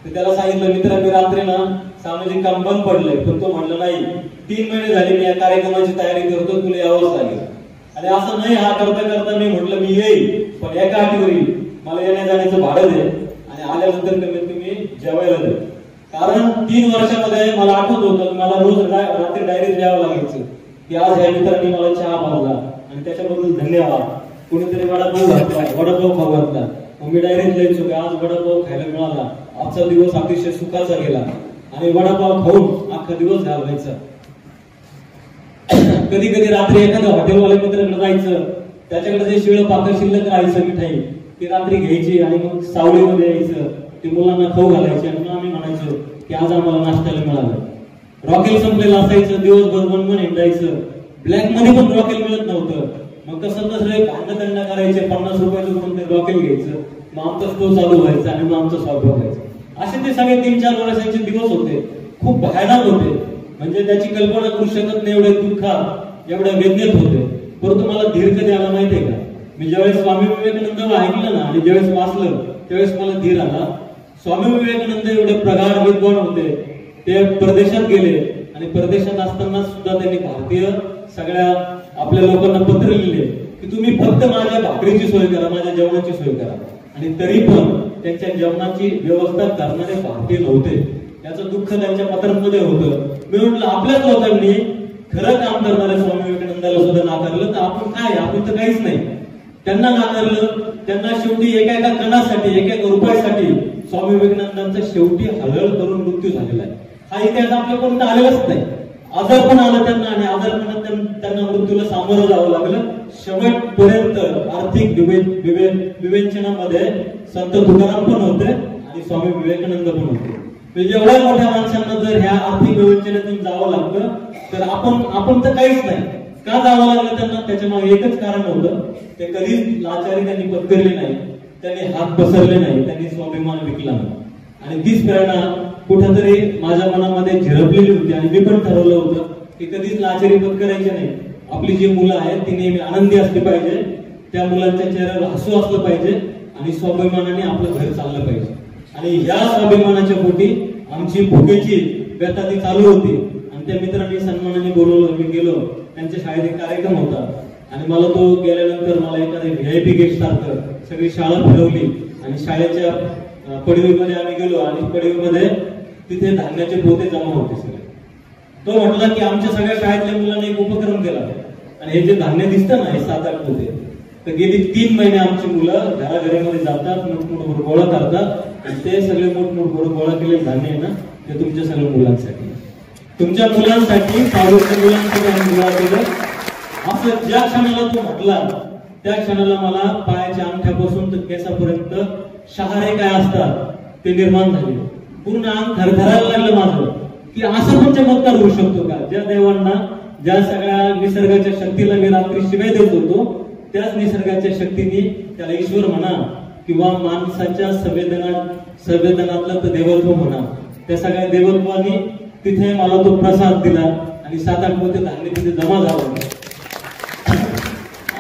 तर त्याला सांगितलं मित्र मी रात्री ना सामाजिक काम बंद पडलंय, पण तो म्हटलं नाही 3 महिने झाले मी या कार्यक्रमाची तयारी करतो, तुला यावंच लागेल. आणि असं नाही हा करता करता मी म्हटलं मी येईल, पण एका अटीवर मला येण्या जाण्याचं भाडं दे आणि आल्यानंतर कमीत कमी जेवायला दे. कारण 3 वर्षामध्ये मला आठवत होतं मला रोज रात्री डायरीत लिहावं लागायचं की आज या मित्रांनी मला चहा पाजला आणि त्याच्याबद्दल धन्यवाद. कोणीतरी वडापाव घातला, वडापाव खाऊ घातला, मग मी डायरीत लिहायचो की आज वडापाव खायला मिळाला, आजचा दिवस अतिशय सुखाचा गेला आणि वडापाव खाऊन अख्खा दिवस घालवायचा. कधी कधी रात्री एखाद्या हॉटेलवाल्या मित्राकडे जायचं, त्याच्याकडे जे शिळ पाकं शिल्लक राहायचं मिठाई ती रात्री घ्यायची आणि मग सावलीमध्ये यायचं, ते मुलांना खाऊ घालायचे आणि मग आम्ही म्हणायचो की आज आम्हाला नाश्त्याला मिळालं. रॉकेल संपलेलं असायचं, दिवसभर बनवून हिंडायचं, ब्लॅक मध्ये पण रॉकेल मिळत नव्हतं. मग कसं भांडण करायचे, 50 रुपयाचं म्हणून ते रॉकेल घ्यायचं, मग आमचा स्टोव चालू व्हायचा आणि मग आमचं स्वयंपाक व्हायचं. असे ते सगळे 3-4 वर्षांचे दिवस होते, खूप भयानक होते. म्हणजे त्याची कल्पना करू शकत नाही, एवढे दुःखात एवढ्या वेदनेत होते. परंतु मला धीर कधी आला माहितीये का? मी ज्यावेळेस स्वामी विवेकानंद ऐकलं ना आणि ज्यावेळेस वाचलं त्यावेळेस मला धीर आला. स्वामी विवेकानंद एवढे प्रगाढ विद्वान होते, ते परदेशात गेले आणि परदेशात असताना सुद्धा त्यांनी भारतीय सगळ्या आपल्या लोकांना पत्र लिहिले की तुम्ही फक्त माझ्या भाकरीची सोय करा, माझ्या जेवणाची सोय करा. आणि तरी पण त्यांच्या जेवणाची व्यवस्था करणारे भारतीय नव्हते. याचं दुःख त्यांच्या पत्रांमध्ये होतं. मी म्हटलं आपल्याच लोकांनी खरं काम करणाऱ्या स्वामी विवेकानंदाला सुद्धा नाकारलं तर आपण काय, आपण तर काहीच नाही. त्यांना नाकारलं, त्यांना शेवटी एका एका कणासाठी, एका एका रुपयासाठी स्वामी विवेकानंदांचा शेवटी हळहळ करून मृत्यू झालेला आहे. हा इतिहास आपल्यापर्यंत आलेलाच नाही. आजारपण आलं त्यांना आणि आजारपणात त्यांना मृत्यूला सामोरं जावं लागलं. शेवटपर्यंत आर्थिक विवेचनामध्ये संत तुकाराम पण होते आणि स्वामी विवेकानंद पण होते. म्हणजे एवढ्या मोठ्या माणसांना जर ह्या आर्थिक विवेचनातून जावं लागतं तर आपण तर काहीच नाही. का जावं लागलं त्यांना? त्याच्या मागे एकच कारण होतं, ते कधीच लाचारी त्यांनी पत्करली नाही, त्यांनी हात पसरले नाही, त्यांनी स्वाभिमान विकला नाही. आणि तीच प्रेरणा कुठेतरी माझ्या मनामध्ये झिरपलेली होती आणि मी पण ठरवलं होतं की कधीच लाचारी पत्करायची नाही. आपली जी मुलं आहेत ती नेहमी आनंदी असली पाहिजे, त्या मुलांच्या चेहऱ्यावर हसू असलं पाहिजे आणि स्वाभिमानाने आपलं घर चाललं पाहिजे. आणि या स्वाभिमानाच्या पोटी आमची भुकेची व्यथा ती चालू होती. आणि त्या मित्रांनी सन्मानाने बोलवलं, मी गेलो. त्यांच्या शाळेत एक कार्यक्रम होता आणि मला तो गेल्यानंतर मला एखाद्या VIP गेस्ट सारखं सगळी शाळा फिरवली आणि शाळेच्या पडवीमध्ये आम्ही गेलो आणि पडवीमध्ये तिथे धान्याचे पोते जमा होते सगळे. तो म्हटला की आमच्या सगळ्या शाळेतल्या मुलांनी एक उपक्रम केला आणि हे जे धान्य दिसतं ना, हे 7-8 पोते, तर गेली 3 महिने आमची मुलं घराघरामध्ये जातात, मोठमोठ गोळा करतात आणि ते सगळे मोठमोठ गोळा केलेले धान्य आहे ना, ते तुमच्या सगळ्या मुलांसाठी, तुमच्या मुलांसाठी, सावरच्या मुलांसाठी आम्ही गोळा केलं. असं ज्या क्षणाला तो म्हटला त्या क्षणाला मला पायाच्या अंगठ्यापासून तर केसापर्यंत शहारे काय असतात ते निर्माण झाले. पूर्ण अंग थरथरायला लागलं माझं की असं पण चमत्कार होऊ शकतो का? ज्या देवांना, ज्या सगळ्या निसर्गाच्या शक्तीला मी रात्री शिवाय देत होतो, त्याच निसर्गाच्या शक्तीने त्याला ईश्वर म्हणा किंवा माणसाच्या संवेदनातलं तर देवत्व म्हणा, त्या सगळ्या देवत्वाने तिथे मला तो प्रसाद दिला आणि 7-8 पोते धान्य तिथे जमा झालं.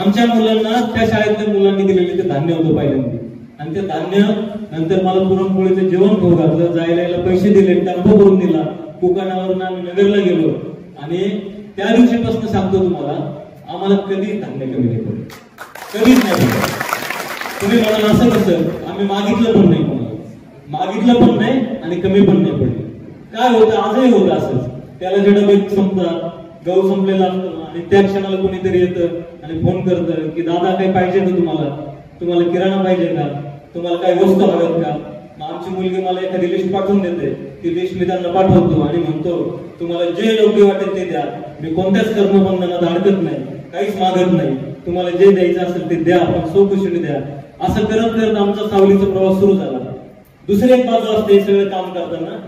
आमच्या मुलांना त्या शाळेतल्या मुलांनी दिलेले ते धान्य होतं पहिल्यांदा आणि ते धान्य नंतर मला पुरणपोळीचं जेवण खाऊ घातलं, जायला यायला पैसे दिले, टेम्पो करून दिला. कोकणावरून आम्ही नगरला गेलो आणि त्या दिवशीपासून सांगतो तुम्हाला, आम्हाला कधीच धान्य कमी नाही पडलं, कधीच नाही. तुम्ही म्हणाल असं कसं? आम्ही मागितलं पण नाही, कोणाला मागितलं पण नाही आणि कमी पण नाही पडले. काय होतं? आजही होतं असंच. त्याला जे डबे संपतात, गहू संपलेला असतो आणि त्या क्षणाला कोणीतरी येतं आणि फोन करतं की दादा काही पाहिजे का तुम्हाला? तुम्हाला किराणा पाहिजे का, तुम्हाला काही वस्तू हव्यात का. मग आमची मुलगी मला एखादी लिस्ट पाठवून देते, ती लिस्ट मी त्यांना पाठवतो आणि म्हणतो तुम्हाला जे योग्य वाटेल ते द्या, मी कोणत्याच कर्मबंधनात अडकत नाही, काहीच मागत नाही, तुम्हाला जे द्यायचं असेल ते द्या, पण सोकुशीने द्या. असं करत करत आमचा सावलीचा प्रवास सुरू झाला. दुसरी एक बाजू असते सगळं काम करताना,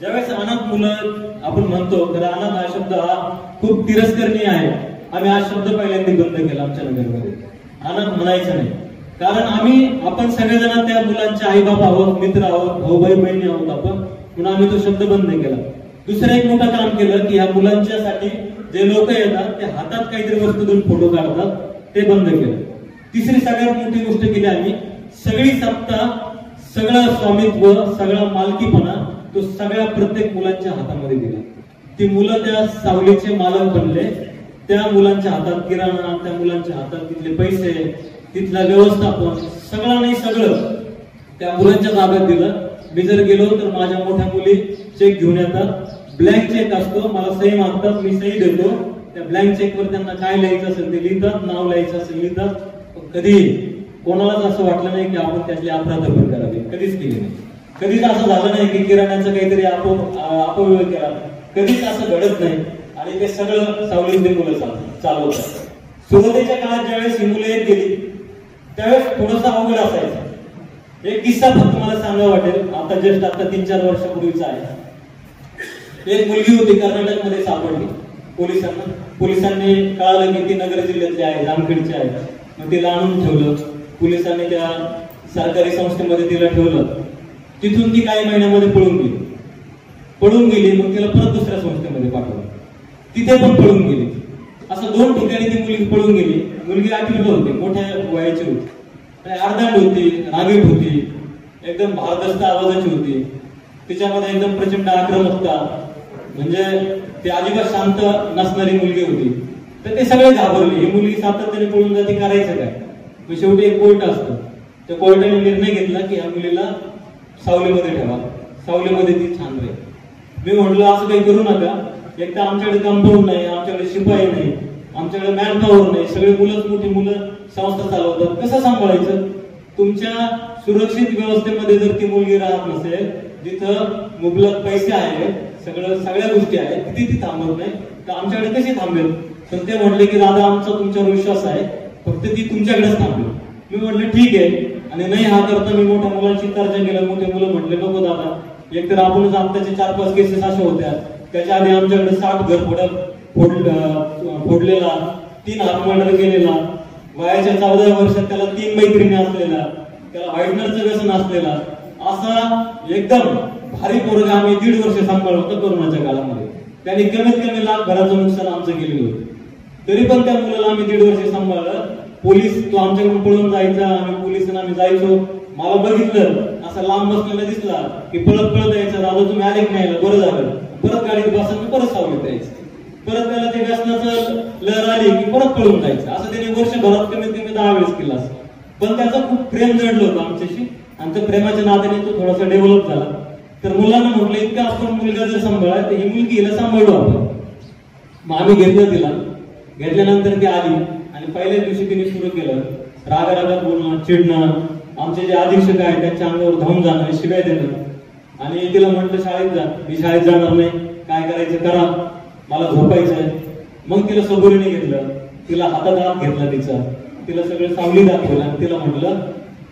ज्यावेळेस अनाथ मुलं आपण म्हणतो, तर अनाथ हा शब्द हा खूप तिरस्करणीय आहे. आम्ही हा शब्द पहिल्यांदा बंद केला आमच्या नगरमध्ये, अनाथ म्हणायचं नाही. कारण आपण सगळेजण त्या मुलांचे आई बाप आहोत, मित्र आहोत, भाऊ भाई बहिणी आहोत आपण, म्हणून आम्ही तो शब्द बंद केला. दुसरं एक मोठं काम केलं की ह्या मुलांच्यासाठी जे लोक येतात ते हातात काहीतरी वस्तू देऊन फोटो काढतात, ते बंद केलं. तिसरी सगळ्यात मोठी गोष्ट केली आम्ही, सगळी सत्ता, सगळं स्वामित्व, सगळा मालकीपणा तो सगळ्या प्रत्येक मुलांच्या हातामध्ये दिला. ती मुलं त्या सावलीचे मालक बनले. त्या मुलांच्या हातात किराणा, त्या मुलांच्या हातात तिथले पैसे, तिथलं व्यवस्थापन, सगळं नाही सगळं त्या मुलांच्या ताब्यात दिलं. मी जर गेलो तर माझ्या मोठ्या मुली चेक घेऊन येतात, ब्लँक चेक असतो, मला सही मागतात, मी सही देतो. त्या ब्लँक चेकवर त्यांना काय लिहायचं असेल ते लिहितात, नाव लिहायचं असेल लिहितात. कधी कोणालाच असं वाटलं नाही की आपण त्यातली अफरातफर करावी, कधीच केली नाही. कधीच असं झालं नाही की किराण्याचं काहीतरी अपव्यय केला, कधीच असं घडत नाही. आणि ते सगळं सावलीतली मुलं चालवतात. सुरुवातीच्या काळात ज्यावेळेस ही मुलं येत गेली त्यावेळेस थोडंसं अवघड असायचं. एक किस्सा फक्त मला सांगावा वाटेल, आता 3-4 वर्षापूर्वीचा आहे. एक मुलगी होती, कर्नाटकमध्ये सापडली पोलिसांनी कळालं की ती नगर जिल्ह्यातली आहे, जामखेडची आहे. मग तिला आणून ठेवलं पोलिसांनी, त्या सरकारी संस्थेमध्ये तिला ठेवलं. तिथून ती काही महिन्यामध्ये पळून गेली. मग तिला परत दुसऱ्या संस्थेमध्ये पाठवलं, तिथे पण पळून गेली. असं 2 ठिकाणी ती मुलगी पळून गेली. मुलगी 8वीला होती, मोठ्या वयाची होती, अर्धांड होती, रागीट होती, एकदम भारदस्त आवाजाची होती. तिच्यामध्ये एकदम प्रचंड आक्रमकता, म्हणजे ती अजिबात शांत नसणारी मुलगी होती. तर ते सगळे घाबरले, ही मुलगी सातत्याने पळून जाते, करायचं काय. मग शेवटी एक कोर्ट असतं, त्या कोर्टाने निर्णय घेतला की या मुलीला सावलीमध्ये ठेवा, सावलीमध्ये ती छान राहील. मी म्हटलं असं काही करू नका, एक तर आमच्याकडे कंपाऊंड नाही, आमच्याकडे शिपाई नाही, आमच्याकडे मॅन पॉवर नाही, सगळे मुलंच मोठी मुलं संस्था चालवतात, कसं सांभाळायचं. तुमच्या सुरक्षित व्यवस्थेमध्ये जर ती मुलगी राहत नसेल, जिथं मुबलक पैसे आहेत, सगळ्या गोष्टी आहेत, ती थांबत नाही, तर आमच्याकडे कशी थांबेल. तर ते म्हटले की दादा आमचा तुमच्यावर विश्वास आहे, फक्त ती तुमच्याकडेच थांबेल. मी म्हटलं ठीक आहे. आणि नाही हा करता मी मोठ्या मुलांची चर्चा केलं. मोठे मुलं म्हटले नको दादा, एकतर आपणच आत्ताचे 4-5 केसेस अशा होत्या. त्याच्या आधी आमच्याकडे 60 घर फोडलेला, 3 हात मर्डर केलेला, वयाच्या 14 वर्षात त्याला 3 मैत्रिणी असलेला, त्याला व्हाईटनरचं व्यसन असलेला, असा एकदम भारी पोरगा आम्ही 1.5 वर्ष सांभाळलं होतं कोरोनाच्या काळामध्ये. त्यांनी कमीत कमी लाखभराचं नुकसान आमचं केलेलं होतं. तरी पण त्या मुलाला आम्ही 1.5 वर्ष सांभाळलं. पोलीस तो आमच्याकडून पळून जायचा, आम्ही पोलिसांना आम्ही जायचो. मला बघितलं असा लांब बसलेला दिसला की पळत यायचा, दादा तुम्ही आले की नाही, बरं झालं. परत गाडीत बसायचं, परत सावलीत यायचं. परत त्याला ते व्यसनाचं लहर आली की परत पळून जायचं. असं त्याने वर्षभरात कमीत कमी 10 वेळेस केलं असं. पण त्याचं खूप प्रेम जडलं होतं आमच्याशी, आणि त्या प्रेमाच्या नात्याने तो थोडासा डेव्हलप झाला. तर मुलांना म्हटलं इतका आपण मुलगा जर सांभाळा तर ही मुलगी हिला सांभाळू आपण. मग आम्ही घेतलं तिला. घेतल्यानंतर ती आली आणि पहिल्याच दिवशी तिने सुरू केलं रागारागात बोलणं, चिडणं, आमचे जे अधीक्षक आहेत त्यांच्या अंगावर धावून जाणं, शिव्या देणं. आणि तिला म्हटलं शाळेत जा. मी शाळेत जाणार नाही, काय करायचं करा, मला झोपायचंय. मग तिला सबुरीने घेतलं, तिला हातात हात घेतला तिला सगळं सावली दाखवलं आणि तिला म्हटलं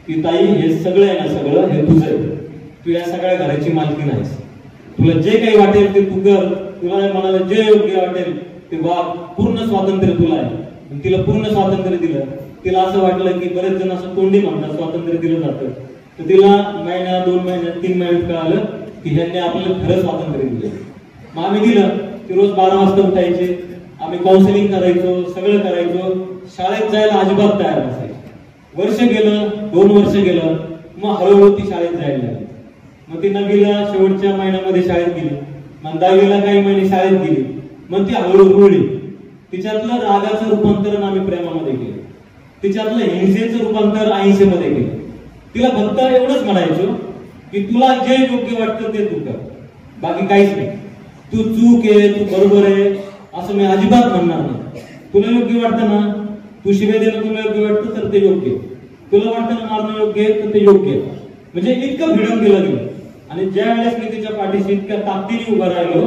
की ताई हे सगळं आहे ना, सगळं हे तुझं आहे, तू या सगळ्या घराची मालकी नाहीस, तुला जे काही वाटेल ते तू कर, तुला मनाला जे योग्य वाटेल ते वाग, पूर्ण स्वातंत्र्य तुला आहे. तिला पूर्ण स्वातंत्र्य दिलं. तिला असं वाटलं की बरेच जण असं तोंडी म्हणतात स्वातंत्र्य दिलं जातं, तर तिला महिन्या 2 महिन्यात 3 महिन्यात कळालं की ह्यांनी आपल्याला खरं स्वातंत्र्य दिलं. मग आम्ही दिलं. ती रोज 12 वाजता उठायचे, आम्ही काउन्सिलिंग करायचो, सगळं करायचो. शाळेत जायला अजिबात तयार नसायची. वर्ष गेलं, 2 वर्ष गेलं, मग हळूहळू ती शाळेत जायला लागली. मग ती 9वीला शेवटच्या महिन्यामध्ये शाळेत गेली, मग 10वीला काही महिने शाळेत गेली. मग ती हळूहळू रुळली. तिच्यातलं रागाचं रूपांतरण आम्ही प्रेमामध्ये केलं, तिच्यातलं हिंसेचं रूपांतर अहिंसेमध्ये केलं. तिला फक्त एवढंच म्हणायचो की तुला जे योग्य वाटतं ते तू कर, बाकी काहीच नाही. तू चूक आहे, तू बरोबर आहे असं मी अजिबात म्हणणार नाही. तुला योग्य वाटतं ना, तू शिव्या देणं तुला योग्य वाटतं तर ते योग्य, तुला वाटतं ना मारणं योग्य आहे तर ते योग्य आहे. म्हणजे इतकं भिडून केलं गेलं. आणि ज्या वेळेस मी तिच्या पाठीशी इतक्या ताकदीने उभं राहिलो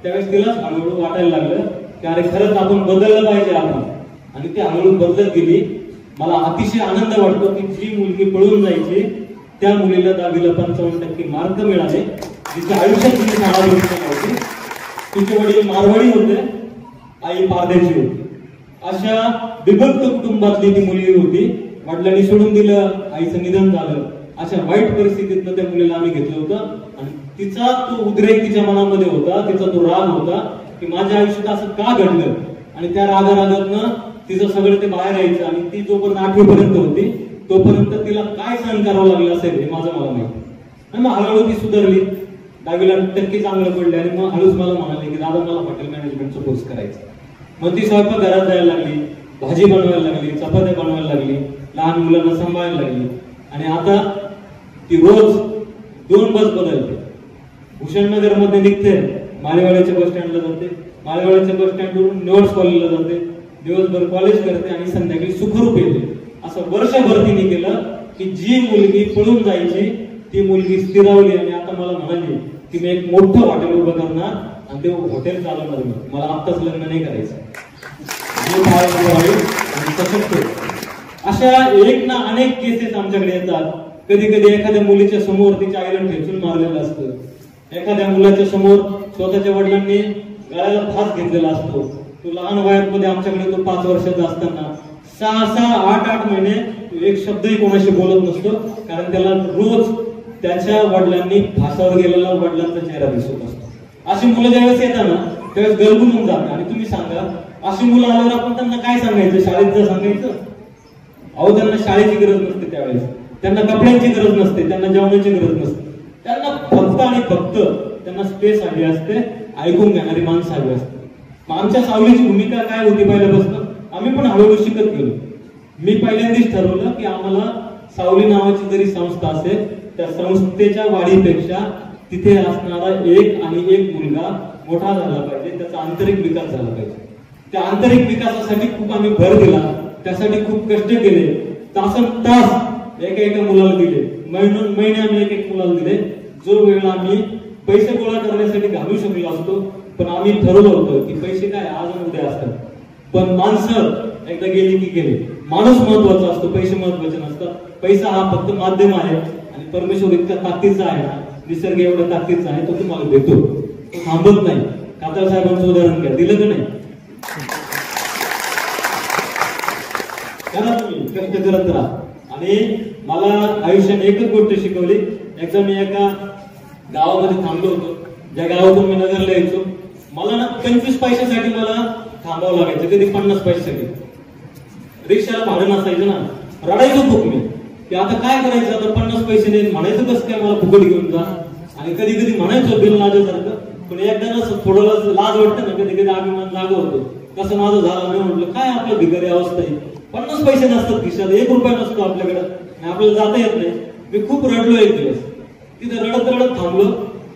त्यावेळेस तिलाच हळूहळू वाटायला लागलं की अरे खरंच आपण बदललं पाहिजे आपण. आणि ती हळूहळू बदलत गेली. मला अतिशय आनंद वाटतो की जी मुलगी पळून जायची त्या मुलीला 10वीला 55% मार्क मिळाले. तिच्या आयुष्यात तिने शाळा होती. तिचे वडील मारवाडी होते, आई पारदेशी होती. अशा विभक्त कुटुंबातली ती मुलगी होती. वडिलांनी सोडून दिलं, आईचं निधन झालं. अशा वाईट परिस्थितीतनं त्या मुलीला आम्ही घेतलं होतं. आणि तिचा तो उद्रेक तिच्या मनामध्ये होता, तिचा तो राग होता की माझ्या आयुष्यात असं का घडलं. आणि त्या रागारागातनं तिचं सगळं ते बाहेर यायचं. आणि ती जोपर्यंत 8वी पर्यंत होती तोपर्यंत तिला काय सहन करावं लागलं असेल हे माझं मला माहिती. आणि मग हळूहळू ती सुधारली. 10वीला टक्के चांगलं पडले. आणि मग हळूच मला म्हणाले की दादा मला हॉटेल मॅनेजमेंटचा कोर्स करायचा. मग ती स्वयंपाक घरात जायला लागली, भाजी बनवायला लागली, चपात्या बनवायला लागली, लहान मुलांना सांभाळायला लागली. आणि आता ती रोज 2 बस बदलते. भूषणनगर मध्ये निघते, मालेवाड्याच्या बस स्टँडला जाते, मालेवाड्याच्या बस स्टँडवरून निवड कॉलेजला जाते, दिवसभर कॉलेज करते आणि संध्याकाळी सुखरूप येते. असं वर्षभर तिने केलं की जी मुलगी पळून जायची ती मुलगी स्थिरावली. आणि आता मला म्हणाली की मी एक मोठं हॉटेल उभं करणार आणि ते हॉटेल चालवणार. मला आत्ताच लग्न नाही करायचं. अशा एक ना अनेक केसेस आमच्याकडे येतात. कधी कधी एखाद्या मुलीच्या समोर तिच्या आईला ठेचून मारलेलं असतं. एखाद्या मुलाच्या समोर स्वतःच्या वडिलांनी गळ्याला फास घेतलेला असतो. तो लहान वयामध्ये आमच्याकडे तो 5 वर्षाचा असताना 6-6, 8-8 महिने एक शब्दही कोणाशी बोलत नसतो. कारण त्याला रोज त्याच्या वडिलांनी फासावर गेलेला वडिलांचा चेहरा दिसत असतो. अशी मुलं ज्यावेळेस येतात ना त्यावेळेस गलबून होऊन जातात. आणि तुम्ही सांगा अशी मुलं आल्यावर आपण त्यांना काय सांगायचं? शाळेत जर सांगायचं? अहो त्यांना शाळेची गरज नसते त्यावेळेस, त्यांना कपड्यांची गरज नसते, त्यांना जेवणाची गरज नसते. त्यांना फक्त आणि फक्त त्यांना स्पेस हवी असते, ऐकून घेणारी माणसं हवी असते. मग आमच्या सावलीची भूमिका काय होती पहिल्यापासून? आम्ही पण हळूहळू शिकत गेलो. मी पहिल्यांदाच ठरवलं की आम्हाला सावली नावाची जरी संस्था असेल त्या संस्थेच्या वाढीपेक्षा तिथे असणारा एक मुलगा मोठा झाला पाहिजे, त्याचा आंतरिक विकास झाला पाहिजे. त्या आंतरिक विकासासाठी खूप आम्ही भर दिला, त्यासाठी खूप कष्ट केले. तास एका मुलाला दिले, महिने आम्ही एक मुलाला दिले. जो वेळ आम्ही पैसे गोळा करण्यासाठी घालू शकलो असतो, पण आम्ही ठरवलं होतं की पैसे काय आज उद्या असतात, पण माणसं एकदा गेली की गेले. माणूस महत्वाचा असतो, पैसे महत्वाचे नसतात. पैसा हा फक्त माध्यम आहे. आणि परमेश्वर इतका ताकदीचा आहे ना, निसर्ग एवढा ताकदीचा आहे, तो तुम्हाला देतो, तो थांबत नाही. कातळ साहेबांचं उदाहरण घ्या, दिलं का नाही? करा तुम्ही, कष्ट करत राहा. आणि मला आयुष्याने एकच गोष्ट शिकवली. एकदा मी एका गावामध्ये थांबलो होतो, ज्या गावातून मी नगरला यायचो. मला ना 25 पैशासाठी मला थांबावं लागायचं, कधी 50 पैशासाठी. रिक्षाला भाडं नसायचं ना, रडायचो खूप मी की आता काय करायचं, आता 50 पैसे नाही. म्हणायचं कसं काय मला फुकट घेऊन जा. आणि कधी कधी म्हणायचं बिल लाजासारखं, पण एकदा ना थोडं लाज वाटतं ना, कधी कधी अभिमान जागा होतो. तसं माझं झालं. मी म्हटलं काय आपलं भिकारी अवस्था आहे, 50 पैसे नसतात खिशात, 1 रुपया नसतो आपल्याकडे, आणि आपल्याला जाता येत नाही. मी खूप रडलो एक दिवस, तिथे रडत रडत थांबलो.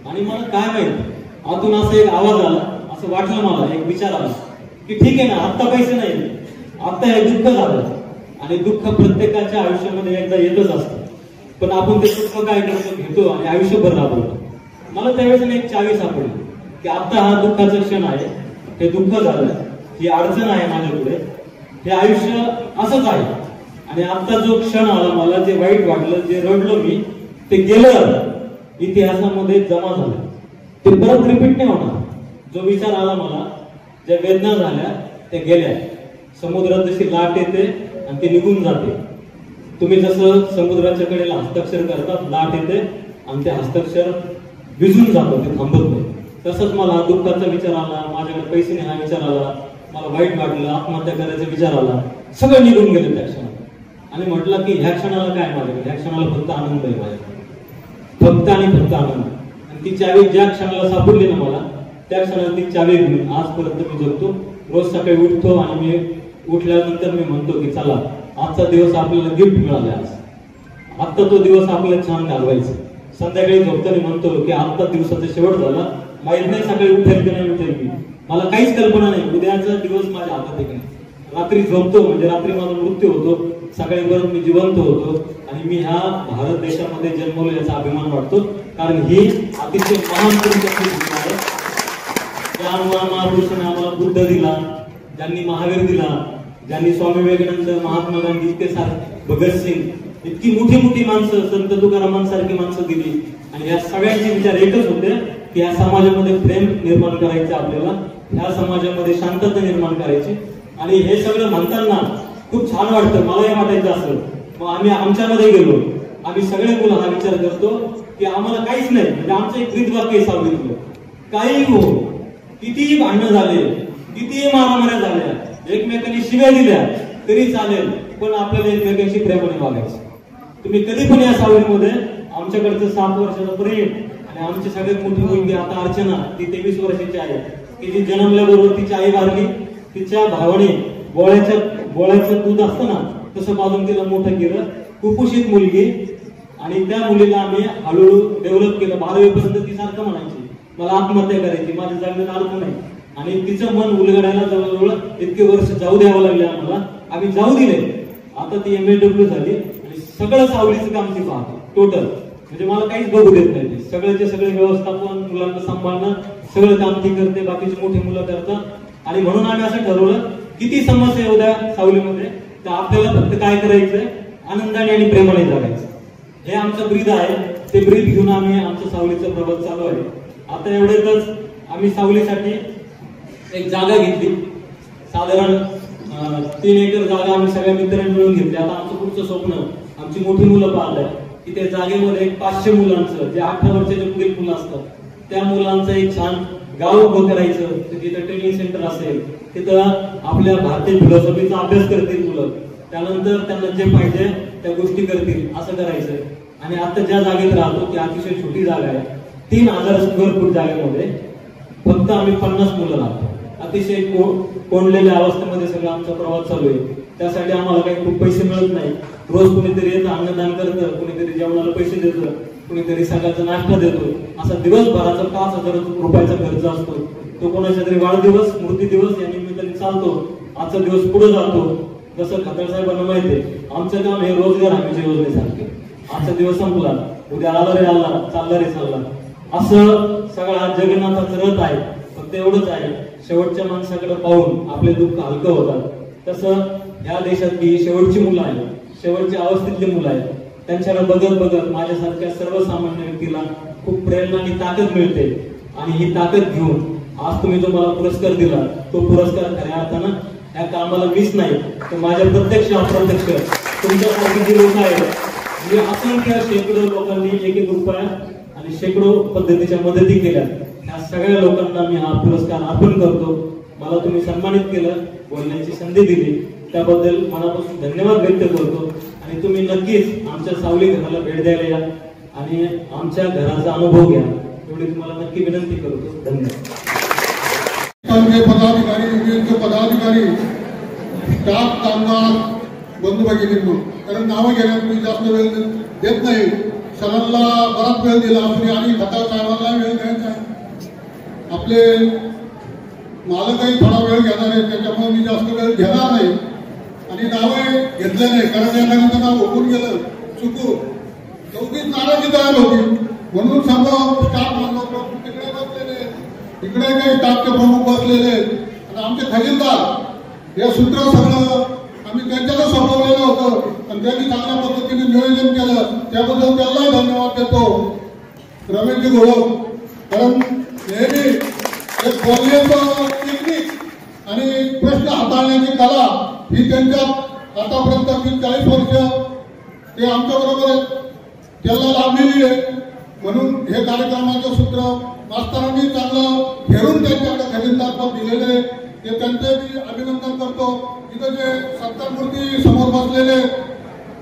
आणि मला काय माहित आतून असा एक आवाज आला, असं वाटलं मला, एक विचार आला की ठीक आहे ना, आत्ता पैसे नाही, आता हे दुःख झालं. आणि दुःख प्रत्येकाच्या आयुष्यामध्ये एकदा येतच असतं, पण आपण ते दुःख काय करतो, घेतो आणि आयुष्यभर राबवतो. मला त्यावेळेस एक चावी सापडली की आता हा दुःखाचा क्षण आहे, हे दुःख झालं, ही अडचण आहे माझ्यापुढे, हे आयुष्य असंच आहे. आणि आता जो क्षण आला, मला जे वाईट वाटलं, जे रडलो मी, ते गेलं, इतिहासामध्ये जमा झालं, ते परत रिपीट नाही होणार. जो विचार आला मला, ज्या वेदना झाल्या त्या गेल्या. समुद्रात जशी लाट येते आणि ती निघून जाते, तुम्ही जसं समुद्राच्या कडेला हस्ताक्षर करतात, लाट येते आणि ते हस्ताक्षर भिजून जातं, ते थांबत नाही. तसंच मला दुःखाचा विचार आला, माझ्याकडे पैसे नाही हा विचार आला, मला वाईट वाटलं, आत्महत्या करायचा विचार आला, सगळं निघून गेलं त्या क्षणात. आणि म्हटलं की ह्या क्षणाला काय माझ्याकडे, ह्या क्षणाला फक्त आनंद आहे माझ्याकडे, फक्त आणि फक्त आनंद. आणि ती चावी ज्या क्षणाला सापडली ना मला, त्या क्षणाला ती चावी घेऊन आजपर्यंत मी जगतो. रोज सकाळी उठतो आणि मी उठल्यानंतर मी म्हणतो की चला आजचा दिवस आपल्याला गिफ्ट मिळाला, आज आत्ता तो दिवस आपल्याला छान घालवायचा. संध्याकाळी झोपताना म्हणतो की आजचा दिवसाचा शेवट झाला, माहित नाही सकाळी उठेल की नाही उठेल की, मला काहीच कल्पना नाही, उद्याचा दिवस माझ्या हातात आहे की नाही. रात्री झोपतो म्हणजे रात्री माझा मृत्यू होतो, सकाळी परत मी जिवंत होतो आणि मी ह्या भारत देशामध्ये जन्मलो याचा अभिमान वाटतो. कारण ही अतिशय महान पुरुषाची घटना आहे. त्या महापुरुषाने आम्हाला बुद्ध दिला, ज्यांनी महावीर दिला, ज्यांनी स्वामी विवेकानंद, महात्मा गांधी, इतके भगतसिंग, इतकी मोठी मोठी माणसं, संत तुकारामांसारखी माणसं दिली. आणि या सगळ्यांचे विचार एकच होते की या समाजामध्ये प्रेम निर्माण करायचं, आपल्याला ह्या समाजामध्ये शांतता निर्माण करायची. आणि हे सगळं म्हणताना खूप छान वाटतं, मलाही वाटायचं असं. मग आम्ही आमच्यामध्ये गेलो, आम्ही सगळे मुलं हा विचार करतो की आम्हाला काहीच नाही, म्हणजे आमचं एक ब्रीदवाक्य सांगितलं, काही हो, कितीही भांडणं झाले, कितीही मारामाऱ्या झाल्या, एकमेकांनी शिव्या दिल्या तरी चालेल, पण आपल्याला एकमेकांशी प्रेमाने वागायचं. तुम्ही कधी पण या सावलीमध्ये आमच्याकडचं 7 वर्षाचं प्रेम आणि आमची सगळ्यात मोठी मुलगी आता अर्चना, ती 23 वर्षाची आहे, की जी जन्मल्याबरोबर तिची आई वारली. तिच्या भावाने बोळ्याचं दूध असतं ना तसं पाजून तिला मोठं केलं, कुपोषित मुलगी. आणि त्या मुलीला आम्ही हळूहळू डेव्हलप केलं. 12वी पर्यंत ती सारखं म्हणायची मला आत्महत्या करायची, माझ्या जगण्यात अर्थ नाही. आणि तिचं मन उलगडायला जवळजवळ इतके वर्ष जाऊ द्यावं लागले आम्हाला, आम्ही जाऊ दिले. आता ती MAW झाली आणि सगळं सावलीचं काम ती पाहते टोटल, म्हणजे मला काहीच बघू देत नाही. ती सगळ्याचे सगळे व्यवस्थापन, मुलांना सांभाळणं, सगळं काम ती करते, बाकीची मोठी मुलं करतात. आणि म्हणून आम्ही असं ठरवलं, किती समस्या येऊ द्या सावलीमध्ये, तर आपल्याला फक्त काय करायचंय, आनंदाने आणि प्रेमाने जगायचं. हे आमचं ब्रीद आहे. ते ब्रीद घेऊन आम्ही आमचं सावलीचं प्रवास चालू आहे. आता एवढ्यातच आम्ही सावलीसाठी एक जागा घेतली, साधारण 3 एकर जागा आम्ही सगळ्या मित्रांनी मिळून घेतली. आता आमचं पुढचं स्वप्न, आमची मोठी मुलं पाहत आहे की त्या जागेमध्ये 500 मुलांचं, जे 18 वर्षाच्या पुढील मुलं असतात त्या मुलांचं एक छान गाव उभं करायचं. तिथं ट्रेनिंग सेंटर असेल, तिथं आपल्या भारतीय फिलॉसॉफीचा अभ्यास करतील मुलं, त्यानंतर त्यांना जे पाहिजे त्या गोष्टी करतील, असं करायचं. आणि आता ज्या जागेत राहतो ती अतिशय छोटी जागा आहे, 3000 स्क्वेअर फूट जागेमध्ये फक्त आम्ही 50 मुलं राहतो. अतिशय कोंडलेल्या अवस्थेमध्ये सगळा आमचा प्रवास चालू आहे. त्यासाठी आम्हाला काही खूप पैसे मिळत नाही. रोज कुणीतरी येतं, अन्नदान करतं, कुणीतरी जेवणाला पैसे देतं, कुणीतरी सगळ्याचा नाश्ता देतो. असा दिवसभराचा 5000 रुपयाचा खर्च असतो. तो कोणाच्या तरी वाढदिवस, स्मृती दिवस या निमित्ताने चालतो. आजचा दिवस पुढे जातो. जसं खताळ साहेबांना माहिती आहे, आमचं काम हे रोजगार हमीच्या योजनेसारखे. आजचा दिवस संपला, उद्या आला रे आला, चालला रे चालला, असं सगळा जगन्नाथाचं रथ आहे. फक्त एवढंच आहे, शेवटच्या माणसाकडे पाहून आपले दुःख हलकं होतात. तसं या देशातली शेवटची मुलं आहेत, शेवटच्या अवस्थेतली मुलं आहेत, त्यांच्याला बघत बघत माझ्यासारख्या सर्वसामान्य व्यक्तीला खूप प्रेरणा आणि ताकद मिळते. आणि ही ताकद घेऊन आज तुम्ही जो मला पुरस्कार दिला, तो पुरस्कार खऱ्या अर्थानं या कामाला मीच नाही, तर माझ्या प्रत्यक्ष अप्रत्यक्ष तुमच्यासारखी जी लोक आहेत, जी असंख्य शेकडो लोकांनी 1-1 रुपया आणि शेकडो पद्धतीच्या मदती केल्या, ह्या सगळ्या लोकांना मी हा पुरस्कार अर्पण करतो. मला तुम्ही सन्मानित केलं, बोलण्याची संधी दिली, त्याबद्दल मनापासून धन्यवाद व्यक्त करतो. आणि तुम्ही नक्कीच आमच्या सावली घराला भेट द्यायला या आणि आमच्या घराचा अनुभव घ्या, एवढी तुम्हाला नक्की विनंती करतो. धन्यवाद. पदाधिकारी, स्टाफ, कामगार, बंधू भगिनींनो, कारण नावं घेण्यात मी जास्त वेळ देत नाही. सरांना बराच वेळ दिला आपण आणि खताळ साहेबांना वेळ द्यायचा आहे. आपले मालकही थोडा वेळ घेणार आहे, त्याच्यामुळे मी जास्त वेळ घेणार नाही. आणि नावं घेतले नाही, कारण या नंतर नाव होऊन गेलं चुकून. चौकीत नाराजी तयार होती, म्हणून सर्व स्टाफ मानव तिकडे बसलेले, इकडे काही स्टाफचे प्रमुख बसलेले आणि आमचे खजिनदार, हे सूत्र सगळं आम्ही त्यांच्याकडे सोडवलेलं होतं आणि त्यांनी चांगल्या पद्धतीने नियोजन केलं, त्याबद्दल त्यालाही धन्यवाद देतो. रमेशजी घोळक, कारण नेहमी एक बोलण्याचं टेक्निक आणि प्रश्न हाताळण्याची कला ही त्यांच्यात आतापर्यंत 40 वर्ष ते आमच्याबरोबर त्याला लाभलेली आहे. म्हणून हे कार्यक्रमाचं सूत्र मास्तरांनी चांगलं फेरून त्यांच्याकडे खजिनदारपद दिलेले, ते त्यांचे मी अभिनंदन करतो. इथं जे सत्तामूर्ती समोर बसलेले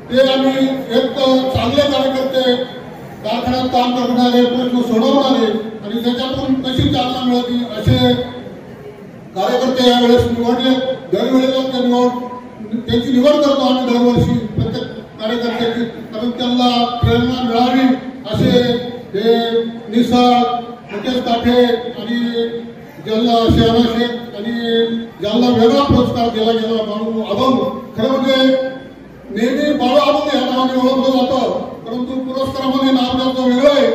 ते आम्ही एक चांगले कार्यकर्ते, कारखान्यात काम करणारे, प्रश्न सोडवणारे आणि त्याच्यातून कशी चालना मिळाली असे कार्यकर्ते यावेळेस निवडले. दरवेळेला त्यांची निवड करतो आम्ही दरवर्षी प्रत्येक कार्यकर्त्याची, कारण त्यांना प्रेरणा मिळावी असे हे निसर्ग, मुकेश काठे आणि जल्ला शेरा शेख आणि ज्यांना वेगळा पुरस्कार दिला गेला बाळू अभंग. खरं म्हणजे नेहमी बाळू अभंग या नावाने ओळखलं जातं, परंतु पुरस्कारामध्ये नाव त्यांचं वेगळं आहे.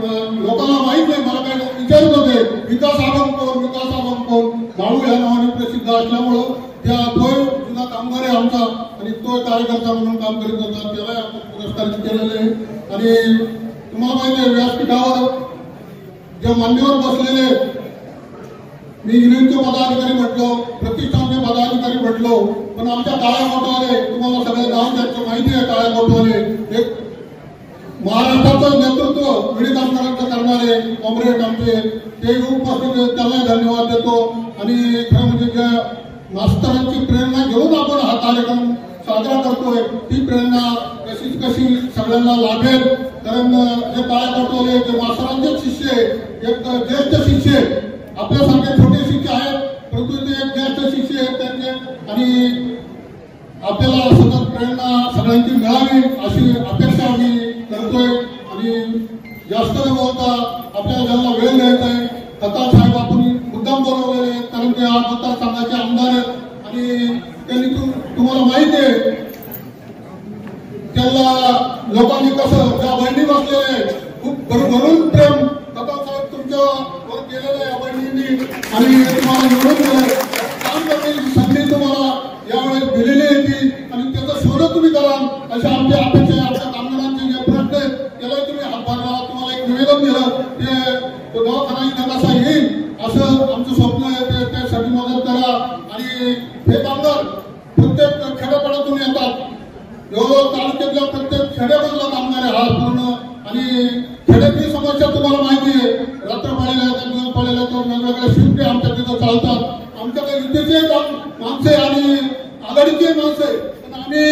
लोकांना माहित नाही. मला काय विचारत होते विकास अभंग कोण, विकास अभंग कोण. बाळू या नावाने प्रसिद्ध असल्यामुळं तो जुना कामगार आहे आमचा आणि तो कार्यकर्ता म्हणून काम करीत होता. त्याला आपण पुरस्कारित केलेले आहे. आणि तुम्हाला माहिती आहे व्यासपीठावर जे मान्यवर बसलेले, मी युनियनचे पदाधिकारी म्हटलो, प्रतिष्ठानचे पदाधिकारी म्हटलो, पण आमच्या काळ्या मोठवाले, तुम्हाला सगळे नाव त्यांचं माहिती आहे. काळ्या मोठवाले एक महाराष्ट्राचं नेतृत्व विडी कामगारांचं करणारे कॉम्रेड आमचे, ते उपस्थित, त्यांना धन्यवाद देतो. आणि खरं म्हणजे ज्या मास्तरांची प्रेरणा घेऊन आपण हा कार्यक्रम साजरा करतोय, ती प्रेरणा कशी सगळ्यांना लाभेल. कारण जे काळ्या मोठवाले जे मास्तरांचे शिष्य, एक ज्येष्ठ शिष्य, आपल्यासारखे छोटे शिष्य आहेत, परंतु ते एक ज्येष्ठ शिष्य आहेत त्यांचे. आणि आपल्याला सतत प्रेरणा सगळ्यांची मिळावी अशी अपेक्षा आम्ही करतोय. आणि जास्त न बोलता आपल्याला ज्यांना वेळ द्यायचा आहे, खताळ साहेब आपण मुद्दाम बोलवलेले आहेत, कारण ते मतदारसंघाचे आमदार आहेत. आणि त्यांनी तुम्हाला माहिती आहे त्यांना लोकांनी कसं त्या बहिणी बसलेले खूप भरभरून प्रेम खताळ साहेब तुमच्यावर केलेलं आहे बहिणींनी. आणि तुम्हाला निवडून दिलं, काम करण्याची संधी तुम्हाला यावेळेस दिलेली आहे ती, आणि त्याचं शोध तुम्ही कराल अशी आमची अपेक्षा आहे. आमच्या कामगारांचे जे प्रश्न आहेत त्याला तुम्ही हातभार लावा. तुम्हाला एक निवेदन दिलं ते दवाखाना कसा येईल असं आमचं स्वप्न आहे, त्यासाठी मदत करा. आणि हे कामगार प्रत्येक खेड्यापाड्यातून येतात, जवळजवळ तालुक्यातल्या प्रत्येक खेड्यामधला कामगार आहे हा पूर्ण. आणि खेड्यातली समस्या तुम्हाला माहिती आहे, रात्र पाळीला येतात, दिवस पाळीला येतात, वेगवेगळ्या शिफ्टी आमच्या तिथं चालतात. आमच्याकडे युतीचे माणसे आणि आघाडीचे माणसे, पण आम्ही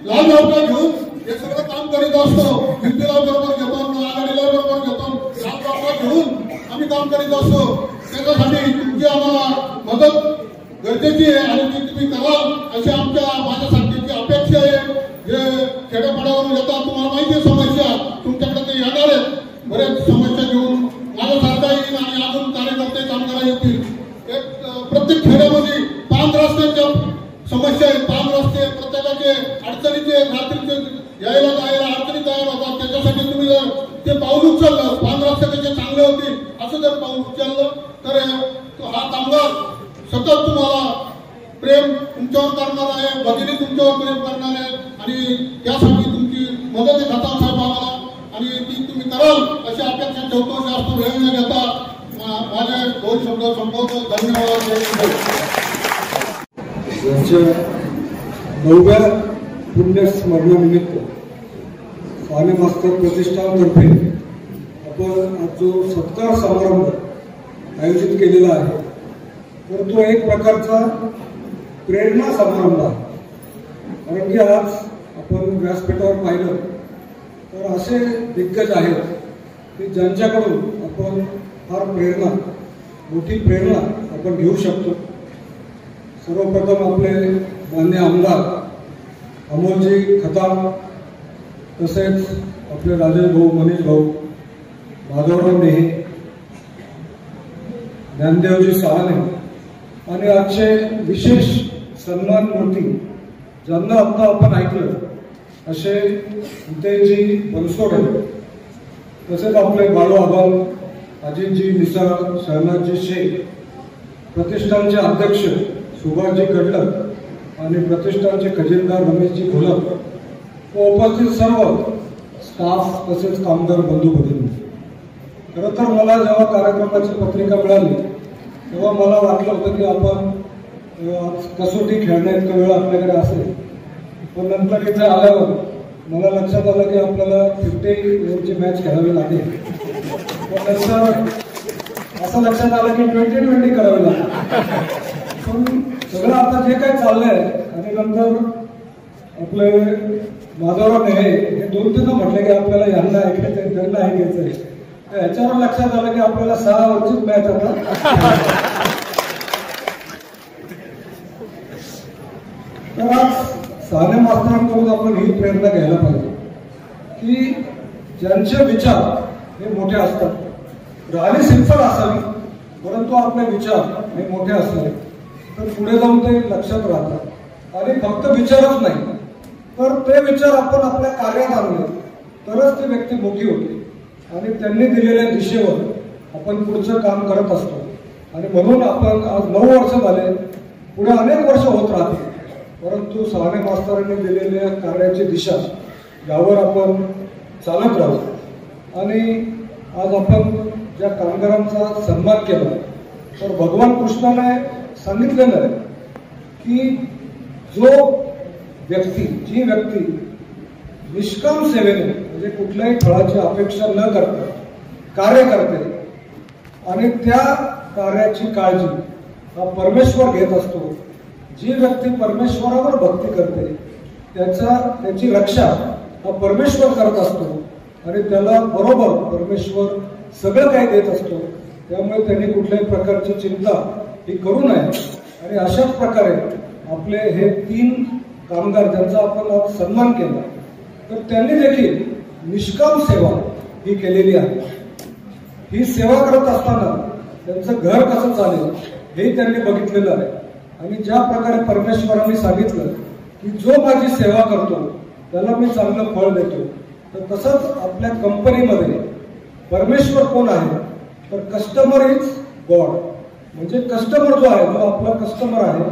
लाल बावटा घेऊन हे सगळं काम करीत असतो. युतीला बरोबर घेतो, आघाडीला बरोबर घेतो, लाल बावटा घेऊन आम्ही काम करीत असतो. त्याच्यासाठी तुमची आम्हाला मदत गरजेची आहे आणि ती तुम्ही कराल अशी माझ्यासाठीची अपेक्षा आहे. जे खेड्यापाड्यावरून येतात, तुम्हाला माहिती आहे समस्या, तुमच्याकडे ते येणार आहेत बरेच समस्या घेऊन. माझ्यासारखा येईल आणि अजून कार्यकर्ते कामगार येतील. प्रत्येक खेड्यामध्ये 5 रस्त्यांच्या समस्या आहेत, 5 रस्ते प्रत्येकाचे अडचणीचे, रात्रीचे यायला जायला अडचणी तयार होतात. त्याच्यासाठी तुम्ही जर ते पाऊल उचललं, 5 रस्ते कसे चांगले होतील असं जर पाऊल उचललं तर हा कामगार सतत तुम्हाला प्रेम तुमच्यावर करणार आहे, भगिनी तुमच्यावर प्रेम करणार आहे. आणि त्यासाठी तुमची मदत आहे खताळ साहेब आम्हाला, आणि ती तुम्ही कराल अशी अपेक्षा ठेवतो. जास्त वेळ न घेता माझे 2 शब्द संपवतो. धन्यवाद. यांच्या 9व्या पुण्यस्मरणानिमित्त साने मास्तर प्रतिष्ठानतर्फे आपण आज जो सत्कार समारंभ आयोजित केलेला आहे, तर तो एक प्रकारचा प्रेरणा समारंभ आहे. कारण की आज आपण व्यासपीठावर पाहिलं तर असे दिग्गज आहेत की ज्यांच्याकडून आपण फार प्रेरणा, मोठी प्रेरणा आपण घेऊ शकतो. सर्वप्रथम आपले मान्य आमदार अमोलजी खताळ, तसेच आपले राजेश भाऊ, मनीष भाऊ, माधवराव नेहे, ज्ञानदेवजी सहाने आणि आजचे विशेष सन्मान मूर्ती ज्यांना आता आपण ऐकलं असे हितेजी बनसोडे, तसेच आपले बाळू अभंग, अजितजी मिसाळ, शहनाजजी शेख, प्रतिष्ठानचे अध्यक्ष सुभाषजी कडलक आणि प्रतिष्ठानचे खजिनदार रमेशजी घोलप व उपस्थित सर्व स्टाफ तसेच कामगार बंधू भगिनी. खरं तर मला जेव्हा कार्यक्रमाची पत्रिका मिळाली तेव्हा मला वाटलं होतं की आपण कसोटी खेळण्याइतका वेळ आपल्याकडे असेल, पण नंतर इथे आल्यावर मला लक्षात आलं की आपल्याला 50 ओव्हरची मॅच खेळावी लागेल. पण नंतर असं लक्षात आलं की 20-20 करावी लागेल. पण सगळं आता जे काही चाललंय आणि नंतर आपले माधवराव नेहे हे 2-3 म्हटले की आपल्याला यांना ऐकायचंय, त्यांना ऐकायचंय. याच्यावर लक्षात आलं की आपल्याला 6 ओव्हरचीच मॅच आता. तर आज साने मास्तरांकडून आपण ही प्रेरणा घ्यायला पाहिजे की ज्यांचे विचार हे मोठे असतात, राणी सिंपल असावी परंतु आपले विचार हे मोठे असावे. तर पुढे जाऊन ते लक्षात राहतात आणि फक्त विचारच नाही तर ते विचार आपण आपल्या कार्यात आणले तरच ती व्यक्ती मोठी होते आणि त्यांनी दिलेल्या दिशेवर आपण पुढचं काम करत असतो. आणि म्हणून आपण आज 9 वर्ष झाले, पुढे अनेक वर्ष होत राहतील, परंतु सहाने मास्तरांनी दिलेल्या कार्याची दिशा यावर आपण चालत राहू. आणि आज आपण ज्या कामगारांचा सन्मान केला तर भगवान कृष्णाने सांगितलेलं आहे की जी व्यक्ती निष्काम सेवेने म्हणजे कुठल्याही फळाची अपेक्षा न करता कार्य करते आणि त्या कार्याची काळजी हा परमेश्वर घेत असतो, जी व्यक्ती परमेश्वरावर भक्ती करते त्याची रक्षा हा परमेश्वर करत असतो आणि त्याला बरोबर परमेश्वर सगळं काही देत असतो. त्यामुळे त्यांनी कुठल्याही प्रकारची चिंता ही करू नये. आणि अशाच प्रकारे आपले हे 3 कामगार ज्यांचा आपण आज सन्मान केला तर त्यांनी देखील निष्काम सेवा ही केलेली आहे. ही सेवा करत असताना त्यांचं घर कसं चालेल हे त्यांनी बघितलेलं आहे. आणि ज्या प्रकारे परमेश्वरांनी सांगितलं की जो माझी सेवा करतो त्याला मी चांगलं फळ देतो, तर तसंच आपल्या कंपनीमध्ये परमेश्वर कोण आहे तर कस्टमर इज गॉड. म्हणजे कस्टमर जो आहे, जो आपला कस्टमर आहे,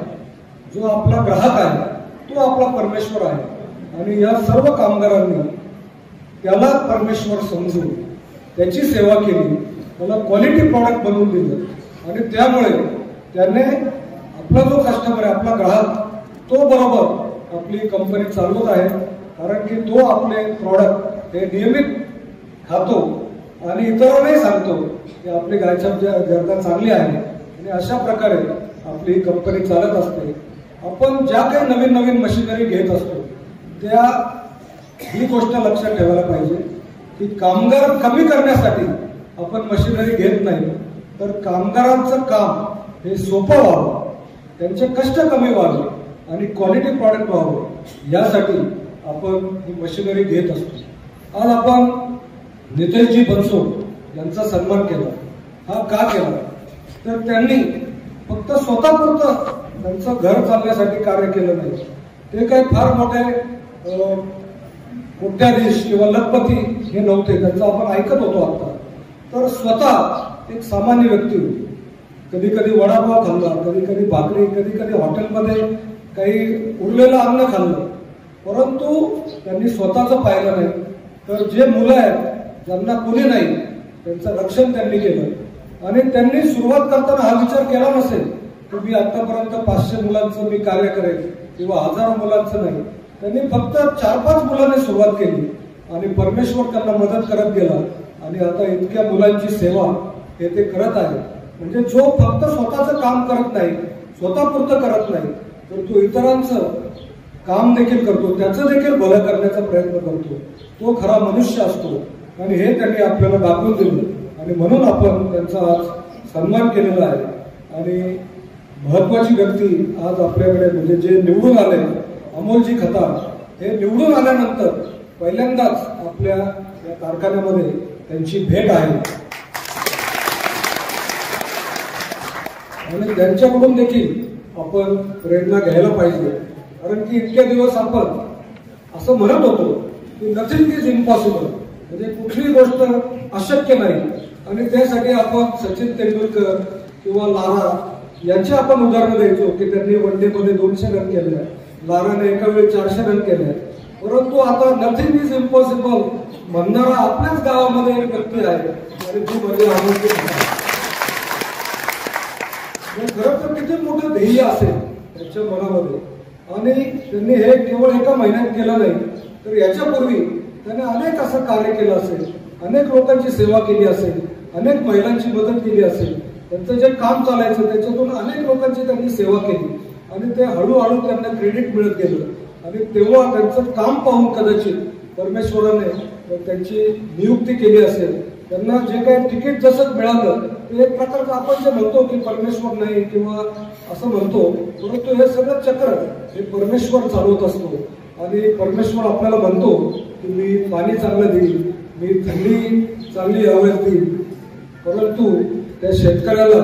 जो आपला ग्राहक आहे तो आपला परमेश्वर आहे. आणि या सर्व कामगारांनी त्याला परमेश्वर समजून त्याची सेवा केली, त्याला क्वालिटी प्रॉडक्ट बनवून दिलं आणि त्यामुळे त्याने आपला जो कस्टमर आहे, आपला ग्राहक, तो बरोबर आपली कंपनी चालवत आहे. कारण की तो आपले प्रॉडक्ट हे नियमित खातो आणि इतरांनाही सांगतो की आपली गायछाप जर्दा चांगली आहे. आणि अशा प्रकारे आपली कंपनी चालत असते. आपण ज्या काही नवीन नवीन मशिनरी घेत असतो त्या ही गोष्ट लक्षात ठेवायला पाहिजे की कामगार कमी करण्यासाठी आपण मशिनरी घेत नाही, तर कामगारांचं काम हे सोपं व्हावं, त्यांचे कष्ट कमी व्हावे आणि क्वालिटी प्रॉडक्ट व्हावं यासाठी आपण ही मशिनरी घेत असतो. आज आपण नितेशजी बनसोड यांचा सन्मान केला. हा का केला तर त्यांनी फक्त स्वतःपुरतं त्यांचं घर चालण्यासाठी कार्य केलं नाही. ते काही फार मोठे कोट्याधीश किंवा लखपती हे नव्हते, त्यांचं आपण ऐकत होतो आता. तर स्वतः एक सामान्य व्यक्ती, कधी कधी वडापाव खाल्ला, कधी कधी भाकरी, कधी कधी हॉटेलमध्ये काही उरलेलं अन्न खाल्लं, परंतु त्यांनी स्वतःचं पाहिलं नाही. तर जे मुलं आहेत ज्यांना कुणी नाही त्यांचं रक्षण त्यांनी केलं. आणि त्यांनी सुरुवात करताना हा विचार केला नसेल की मी आतापर्यंत 500 मुलांचं मी कार्य करेल किंवा 1000 मुलांचं नाही. त्यांनी फक्त 4-5 मुलांनी सुरुवात केली आणि परमेश्वर त्यांना मदत करत गेला आणि आता इतक्या मुलांची सेवा हे ते करत आहे. म्हणजे जो फक्त स्वतःचं काम करत नाही, स्वतःपुरतं करत नाही, तर तो इतरांचं काम देखील करतो, त्याचं देखील भलं करण्याचा प्रयत्न करतो, तो खरा मनुष्य असतो. आणि हे त्यांनी आपल्याला दाखवून दिलं आणि म्हणून आपण त्यांचा आज सन्मान केलेला आहे. आणि महत्वाची व्यक्ती आज आपल्याकडे म्हणजे जे निवडून आले, अमोलजी खताळ, हे निवडून आल्यानंतर पहिल्यांदाच आपल्या या कारखान्यामध्ये त्यांची भेट आहे आणि त्यांच्याकडून देखील आपण प्रेरणा घ्यायला पाहिजे. कारण की इतक्या दिवस आपण असं म्हणत होतो की नथिंग इज इम्पॉसिबल, म्हणजे कुठलीही गोष्ट अशक्य नाही. आणि त्यासाठी आपण सचिन तेंडुलकर किंवा लारा यांची आपण उदाहरणं द्यायचो की त्यांनी वन डे मध्ये 200 रन केले, लाराने एका वेळी 400 रन केले. परंतु आता नथिंग इज इम्पॉसिबल म्हणणारा आपल्याच गावामध्ये एक व्यक्ती आहे आणि ती म्हणजे अमोल खताळ. खरं तर किती मोठं ध्येय असेल त्यांच्या मनामध्ये. आणि त्यांनी हे केवळ एका महिन्यात केलं नाही, तर याच्यापूर्वी त्याने अनेक असं कार्य केलं असेल, अनेक लोकांची सेवा केली असेल, अनेक महिलांची मदत केली असेल. त्यांचं जे काम चालायचं त्याच्यातून अनेक लोकांची त्यांनी सेवा केली आणि ते हळूहळू त्यांना क्रेडिट मिळत गेलं. आणि तेव्हा त्यांचं काम पाहून कदाचित परमेश्वराने त्यांची नियुक्ती केली असेल. त्यांना जे काही तिकीट जसं मिळालं ते एक प्रकारचं आपण जे म्हणतो की परमेश्वर नाही किंवा असं म्हणतो, परंतु हे सगळं चक्र हे परमेश्वर चालवत असतो. आणि परमेश्वर आपल्याला म्हणतो की मी पाणी चांगलं देईल, मी थंडी चांगली हवेत देईल, परंतु त्या शेतकऱ्याला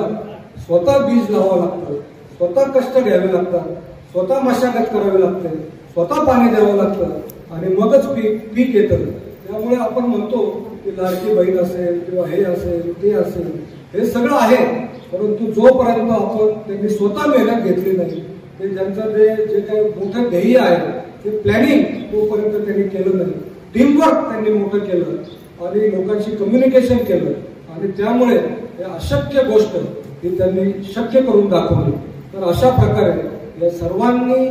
स्वतः बीज लावावं लागतं, स्वतः कष्ट घ्यावे लागतात, स्वतः मशागत करावी लागते, स्वतः पाणी द्यावं लागतं आणि मगच पीक येतं. त्यामुळे आपण म्हणतो की लाडकी बहीण असेल किंवा हे असेल ते असेल, हे सगळं आहे, परंतु जोपर्यंत आपण त्यांनी स्वतः मेहनत घेतली नाही, ते त्यांचं जे काही मोठं ध्येय आहे ते प्लॅनिंग तोपर्यंत त्यांनी केलं नाही. टीमवर्क त्यांनी मोठं केलं आणि लोकांशी कम्युनिकेशन केलं आणि त्यामुळे हे अशक्य गोष्ट ही त्यांनी शक्य करून दाखवली. तर अशा प्रकारे या सर्वांनी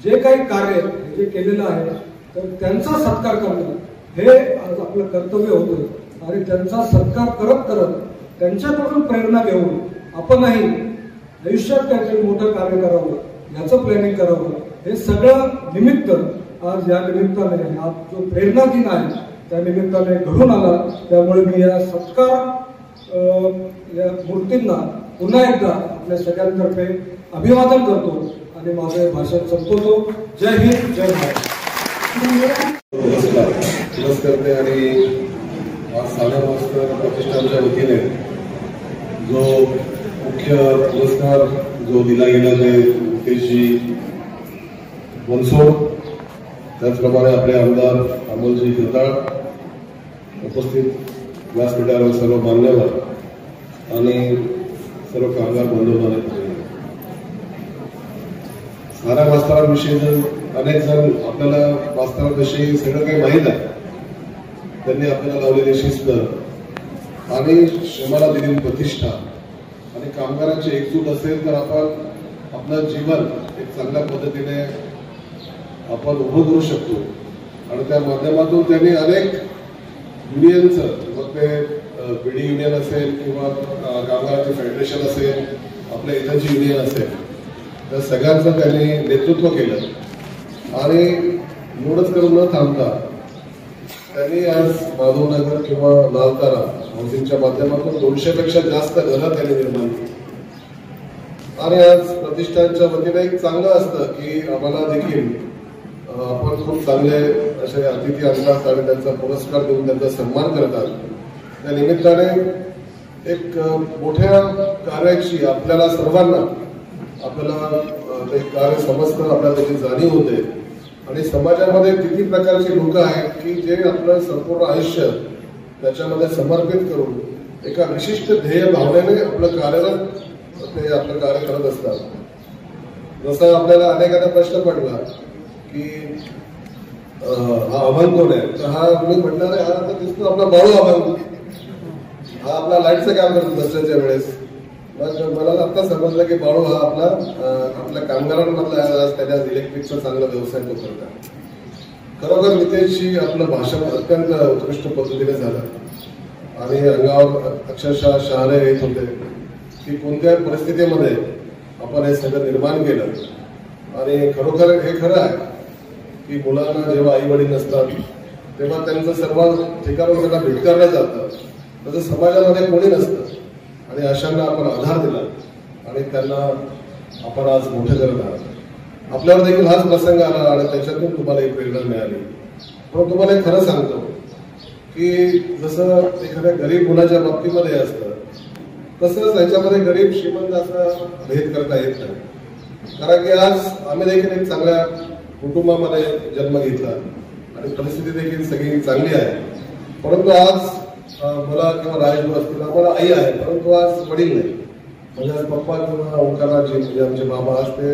जे काही कार्य जे केलेलं आहे तर त्यांचा सत्कार करणं हे आज आपलं कर्तव्य होतं आणि त्यांचा सत्कार करत करत त्यांच्याकडून प्रेरणा घेऊन आपणही आयुष्यात काहीतरी मोठं कार्य करावं, याचं प्लॅनिंग करावं. हे सगळं निमित्त आज या निमित्ताने, आज जो प्रेरणा दिन आहे त्या निमित्ताने घडून आला. त्यामुळे मी या सत्कार या मूर्तींना पुन्हा एकदा आपल्या सगळ्यांतर्फे अभिवादन करतो आणि माझे भाषण संपवतो. जय हिंद, जय भारत. नमस्कार. आणि आज साने मास्तर प्रतिष्ठानच्या वतीने जो मुख्य पुरस्कार जो दिला गेला ते मुकेशजी बनसोड, त्याचप्रमाणे आपले आमदार अमोलजी गिरदाळ, उपस्थित व्यासपीठावर सर्व मान्यवर आणि सर्व कामगार बंधूंना साऱ्या मास्तरांविषयी अनेक जण आपल्याला मास्तरांविषयी सगळं काही माहीत आहे. त्यांनी आपल्याला लावलेली शिस्त आणि श्रमाला दिलेली प्रतिष्ठा आणि कामगारांची एकजूट असेल तर आपण आपलं जीवन एक चांगल्या पद्धतीने आपण उभं करू शकतो. आणि त्या माध्यमातून त्यांनी अनेक युनियनचं, मग ते बीडी युनियन असेल किंवा कामगारांचे फेडरेशन असेल, आपल्या इथंची युनियन असेल, त्या सगळ्यांचं त्यांनी नेतृत्व केलं. आणि एवढंच करून न थांबता त्यांनी आज माधवनगर किंवा लालतारा हाऊसिंगच्या माध्यमातून 200पेक्षा जास्त घरं त्यांनी निर्माण केली. आणि आज प्रतिष्ठानच्या वतीने एक चांगलं असतं की आम्हाला देखील आपण खूप चांगले असे अतिथी आणतात आणि त्यांचा पुरस्कार देऊन त्यांचा सन्मान करतात. त्या निमित्ताने एक मोठ्या कार्याची आपल्याला सर्वांना आपल्याला ते कार्य समजतं, आपल्याला त्याची जाणीव होते. आणि समाजामध्ये किती प्रकारची लोक आहेत की जे आपलं संपूर्ण आयुष्य त्याच्यामध्ये समर्पित करून एका विशिष्ट ध्येय भावनेने आपलं कार्यरत ते आपलं कार्य करत असतात. जसं आपल्याला अनेकांना प्रश्न पडला की हा अभंग कोण आहे, तर हा मी म्हटलं नाही, हा आता दिसतो आपला बाळू अभंग, हा आपला लाईटचं काम करतो दसऱ्याच्या वेळेस. मग मला आता समजलं की बाळू हा आपल्या कामगारांमधला त्याच्या इलेक्ट्रिकचा चांगला व्यवसाय तो करतात. खरोखर नितेशजी आपलं भाषण अत्यंत उत्कृष्ट पद्धतीने झालं आणि अंगावर अक्षरशः शहारे येत होते की कोणत्या परिस्थितीमध्ये आपण हे सगळं निर्माण केलं. आणि खरोखर हे खरं आहे की मुलांना जेव्हा आई वडील नसतात तेव्हा त्यांचं सर्व ठिकाणून त्यांना भेटकारलं जातं, तसं समाजामध्ये कोणी नसतं. आणि अशांना आपण आधार दिला आणि त्यांना आपण आज मोठं करत आहात. आपल्यावर देखील हाच प्रसंग आला आणि त्याच्यातून तुम्हाला एक प्रेरणा मिळाली. पण तुम्हाला एक खरं सांगतो की जसं एखाद्या गरीब मुलाच्या बाबतीमध्ये असतं तसंच याच्यामध्ये गरीब श्रीमंत असा भेद करता येत नाही. कारण की आज आम्ही देखील एक चांगल्या कुटुंबामध्ये जन्म घेतला आणि परिस्थिती देखील सगळी चांगली आहे. परंतु आज मला किंवा राजेश असतील आम्हाला आई आहे, परंतु आज वडील नाही. म्हणजे आज पप्पा किंवा ओंकारजी म्हणजे आमचे बाबा आज ते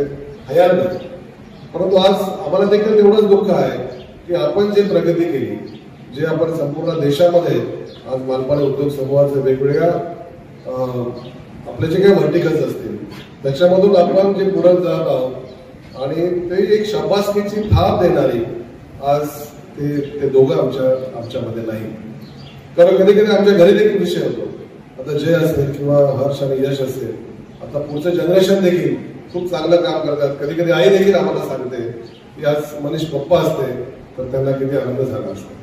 हयात नाही. परंतु आज आम्हाला देखील एवढंच दुःख आहे की आपण जे प्रगती केली, जे आपण संपूर्ण देशामध्ये आज मालपाणी उद्योग समूहाचे वेगवेगळ्या आपले जे काही व्हर्टिकल्स असतील त्याच्यामधून आपण जे पुढे जात आहोत आणि ते एक शाबासकीची थाप देणारी आज ते दोघं आमच्यामध्ये नाही. कारण कधी कधी आमच्या घरी देखील विषय होतो. आता जय असेल किंवा हर्ष आणि यश असेल, आता पुढचं जनरेशन देखील खूप चांगलं काम करतात. कधी कधी आई देखील आम्हाला सांगते की आज मनीष पप्पा असते तर त्यांना किती आनंद झाला असतो.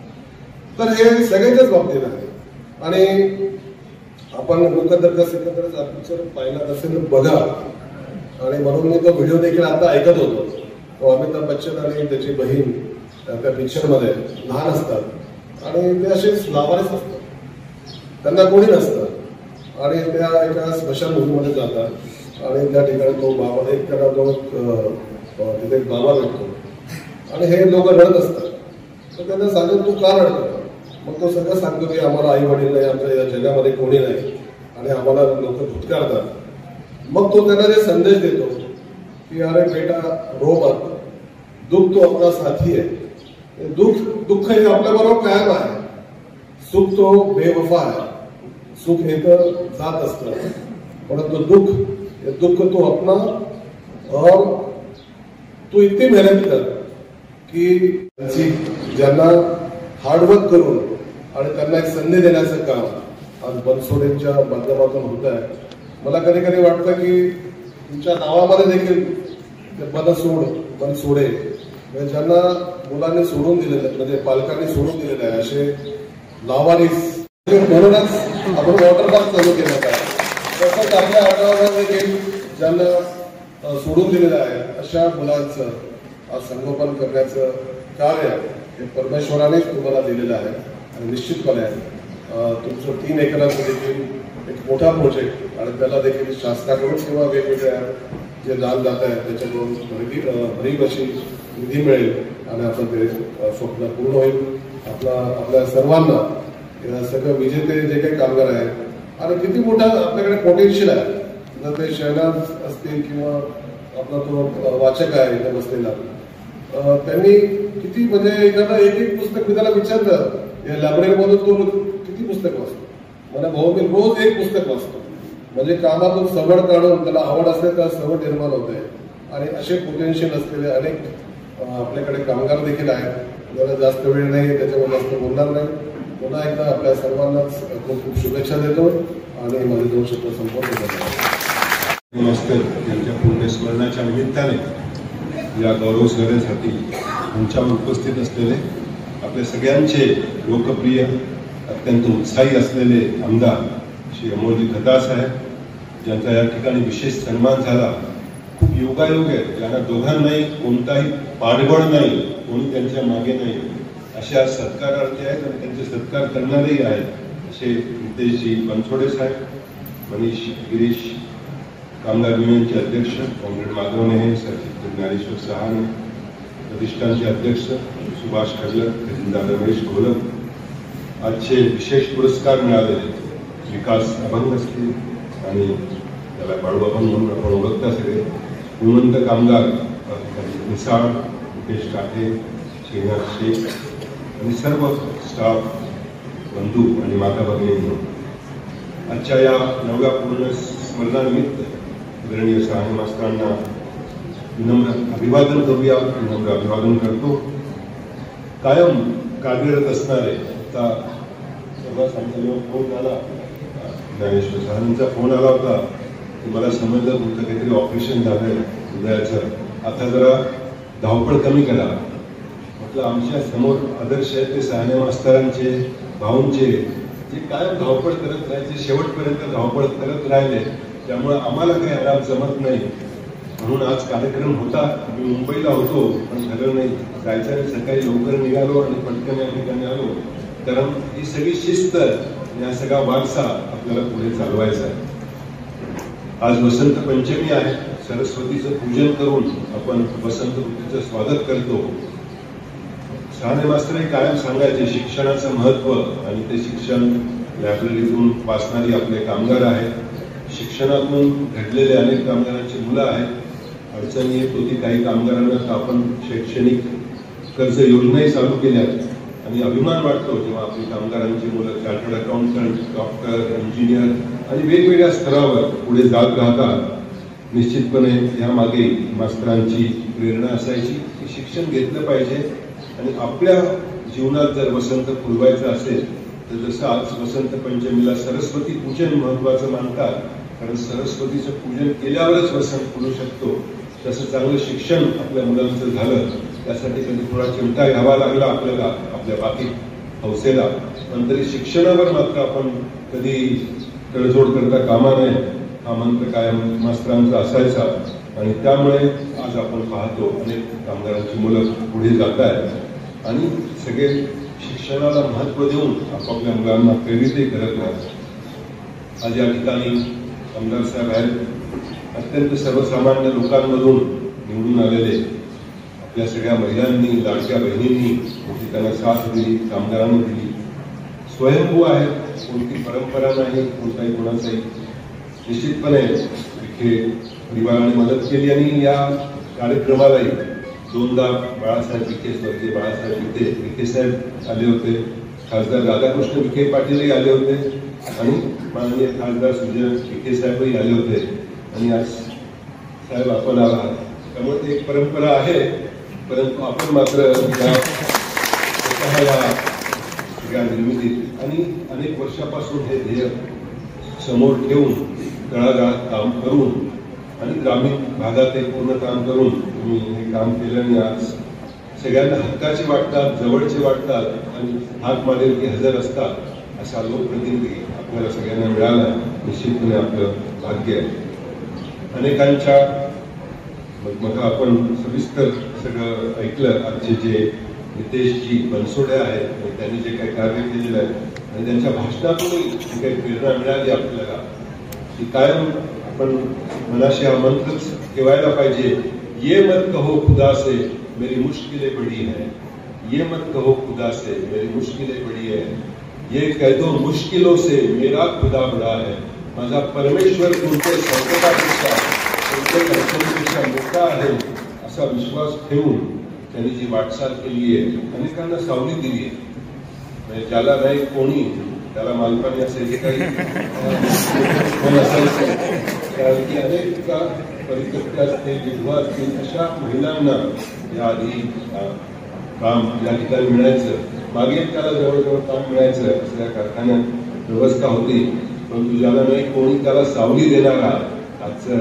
तर हे सगळ्यांच्याच बाबतीत आहे. आणि आपण लोकदर्गा सिकंदरचा पिक्चर पाहिला असेल तर बघा. आणि म्हणून मी तो व्हिडिओ देखील आता ऐकत होतो. तो अमिताभ बच्चन आणि त्याची बहीण त्या पिक्चरमध्ये लहान असतात आणि ते असेच लावारीच असतात, त्यांना कोणी नसतं आणि त्या एका स्मशानभूमीमध्ये जातात आणि त्या ठिकाणी तो बाबा एक त्याला तो तिथे एक बाबा भेटतो आणि हे लोक रडत असतात. तर त्यांना सांगतो तू का रडतो. मग तो सगळं सांगतो की आम्हाला आई वडील नाही, आमच्या या जगामध्ये कोणी नाही आणि आम्हाला लोक धुतकारतात. मग तो त्यांना जे संदेश देतो की अरे बेटा रो मत, दुःख तो आपला साथी आहे. दुःख हे आपल्याबरोबर कायम आहे, सुख तो बेवफा आहे. सुख हे तर जात असतं, परंतु दुःख तो अपना. और तू इतकी मेहनत कर की ज्यांना हार्डवर्क करून आणि त्यांना एक संधी देण्याचं काम आज बनसोडेंच्या माध्यमातून होत आहे. मला कधी कधी वाटतं की तुमच्या नावामध्ये देखील बनसोडे म्हणजे ज्यांना मुलांनी सोडून दिलेलं आहे, म्हणजे पालकांनी सोडून दिलेलं आहे, असे लावारिस. म्हणूनच आपण वॉटर पार्क चालू केलं आहे. तसंच आपल्या आठवड्यामध्ये देखील ज्यांना सोडून दिलेलं आहे अशा मुलांचं आज संगोपन करण्याचं कार्य हे परमेश्वरानेच तुम्हाला दिलेलं आहे. आणि निश्चितपणे तुमचं 3 एकराचं देखील एक मोठा प्रोजेक्ट आणि त्याला देखील शासनाकडून किंवा वेगवेगळ्या जे दान जात आहेत त्याच्याकडून भरीव अशी निधी मिळेल आणि आपण ते स्वप्न पूर्ण होईल. आपल्या सर्वांना सगळं विजेते जे काही कामगार आहेत आणि किती मोठा आपल्याकडे पोटेन्शियल आहे. जर ते शहरात असतील किंवा आपला तो वाचक आहे इथे बसलेला, त्यांनी किती म्हणजे एखादा एक पुस्तक मी त्याला विचारलं या लायब्ररीमधून तो किती पुस्तक वाचतो. मला भाऊ मी रोज एक पुस्तक वाचतो. म्हणजे कामातून सवड काढून त्याला आवड असते तर सवड निर्माण होते. आणि असे पोटेन्शियल असलेले अनेक आपल्याकडे कामगार देखील आहेत. जरा जास्त वेळ नाही त्याच्यामुळे जास्त बोलणार नाही. पुन्हा एकदा आपल्या सर्वांनाच खूप खूप शुभेच्छा देतो आणि माझे 2 शब्द संपवतो. मास्तर यांच्या पुण्यस्मरणाच्या निमित्ताने या गौरव स्मरणासाठी आमच्यावर उपस्थित असलेले आपल्या सगळ्यांचे लोकप्रिय अत्यंत उत्साही असलेले आमदार श्री अमोलजी खताळ साहेब, ज्यांचा या ठिकाणी विशेष सन्मान झाला. खूप योगायोग आहे, ज्यांना दोघांनाही कोणताही पाठबळ नाही, कोणी त्यांच्या मागे नाही, अशा सत्कारार्थी आहेत आणि त्यांचे सत्कार करणारेही आहेत. असे नितेशजी बनसोडे साहेब, मनीष गिरीश कामगार युनियनचे अध्यक्ष, कॉम्रेड माधव नेहे, सरचिटणीस ज्ञानेश्वर सहाने, प्रतिष्ठानचे अध्यक्ष सुभाष खडलर, खजिनदार रमेश घोलप. आजचे विशेष पुरस्कार मिळालेले विकास अभंग असतील आणि त्याला बाळू अभंग म्हणून आपण ओळखता सगळे, गुणवंत कामगार मिसाळ, मुकेश काठे, श्रीनाथ शेख आणि सर्व स्टाफ बंधू आणि माता भगिनींनो, आजच्या या 9व्या पूर्ण स्मरणानिमित्त आदरणीय सहाने मास्तरांना विनम्र अभिवादन करूया. विनम्र अभिवादन करतो. कायम कार्यरत असणारे, आता सर्वांचा जेव्हा फोन आला, ज्ञानेश्वर सहानींचा फोन आला होता की मला समजलं तुमचं काहीतरी ऑपरेशन झालंय हृदयाचं, आता जरा धावपळ कमी करा. म्हटलं आमच्या समोर आदर्श आहेत ते सहाने मास्तरांचे, भाऊंचे, जे कायम धावपळ करत राहायचे, शेवटपर्यंत धावपळ करत राहिले, त्यामुळे आम्हाला काही आराम जमत नाही. म्हणून आज कार्यक्रम होता, मी मुंबईला होतो पण झालं नाही. जायचं आणि सकाळी लवकर निघालो आणि पटकन या ठिकाणी आलो. कारण ही सगळी शिस्त, या सगळा वारसा आपल्याला पुढे चालवायचा आहे. आज वसंत पंचमी आहे. सरस्वतीचं पूजन करून आपण वसंत ऋतूचं स्वागत करतो. सहाने मास्तर हे कायम सांगायचे शिक्षणाचं महत्व, आणि ते शिक्षण लायब्ररीतून वाचणारी आपले कामगार आहेत. शिक्षणातून घडलेले अनेक कामगारांची मुलं आहेत. अडचणी येत होती काही कामगारांना, आपण शैक्षणिक कर्ज योजनाही चालू केल्यात आणि अभिमान वाटतो जेव्हा आपली कामगारांची मुलं चार्टर्ड अकाउंटंट, डॉक्टर, इंजिनियर आणि वेगवेगळ्या स्तरावर पुढे जात राहतात. निश्चितपणे यामागे मास्तरांची प्रेरणा असायची की शिक्षण घेतलं पाहिजे आणि आपल्या जीवनात जर वसंत फुलवायचं असेल तर जसं आज वसंत पंचमीला सरस्वती पूजन महत्वाचं मानतात, कारण सरस्वतीचं पूजन केल्यावरच वसंत फुलू शकतो, तसं चांगलं शिक्षण आपल्या मुलांचं झालं. त्यासाठी कधी थोडा चिमटा घ्यावा लागला आपल्याला, आपल्या बाकी हौसेला, पण तरी शिक्षणावर मात्र आपण कधी तडजोड करता कामा नये, हा मंत्र कायम मास्तरांचा असायचा. आणि त्यामुळे आज आपण पाहतो अनेक कामगारांची मुलं पुढे जात आहेत आणि सगळे शिक्षणाला महत्त्व देऊन आपापल्या मुलांना प्रेरितही करत राहतात. आज या ठिकाणी आमदार साहेब आहेत, अत्यंत सर्वसामान्य लोकांमधून निवडून आलेले आपल्या सगळ्या महिलांनी, लाडक्या बहिणींनी त्यांना साथ दिली, कामगारांनी दिली. स्वयंभू आहेत, कोणती परंपरा नाही, कोणताही कोणाचाही. निश्चितपणे विखे परिवाराने मदत केली आणि या कार्यक्रमालाही दोनदा बाळासाहेब विखे, स्वर्गीय बाळासाहेब विखे साहेब आले होते, खासदार राधाकृष्ण विखे पाटीलही आले होते आणि माननीय खासदार सुजय विखे साहेबही आले होते. आणि आज साहेब आपण आला, त्यामुळे ती एक परंपरा आहे. परंतु आपण मात्र या निर्मितीत आणि अनेक वर्षापासून हे ध्येय समोर ठेवून तळागाळात काम करून आणि ग्रामीण भागात हे पूर्ण काम करून तुम्ही हे काम केलं आणि आज सगळ्यांना हक्काचे वाटतात, जवळचे वाटतात आणि हाक मारेल की हजर असतात असा लोकप्रतिनिधी आपल्याला सगळ्यांना मिळाला. निश्चितपणे आपलं भाग्य आहे. अनेकांच्या मग आपण सविस्तर सगळं ऐकलं. आजचे जे नितेशजी बनसोडे आहेत, त्यांनी जे काही कार्य केलेलं आहे आणि त्यांच्या भाषणातूनही जी काही प्रेरणा मिळाली आपल्याला, की कायम आपण मनाशी हा मंत्रच ठेवायला पाहिजे. ये मत कहो खुदा से मेरी मुश्किलें बड़ी है, ये मत कहो खुदा से मेरी मुश्किलें बड़ी है, ये कह दो मुश्किलों से मेरा खुदा बड़ा है. माझा परमेश्वर तुमचे संकटापेक्षा, तुमचे अडचणीपेक्षा मोठा आहे असा विश्वास ठेवून त्यांनी जी वाटचाल केली आहे, अनेकांना सावली दिली आहे. म्हणजे ज्याला नाही कोणी त्याला मालपाणी असेल काही की अनेक परिस्थिती असते, विधवा असतील अशा महिलांना याआधी काम या ठिकाणी मिळायचं. मागे त्याला जवळजवळ काम मिळायचं असं या कारखान्यात व्यवस्था होती. परंतु ज्याला नाही कोणी त्याला सावली देणारा आजचं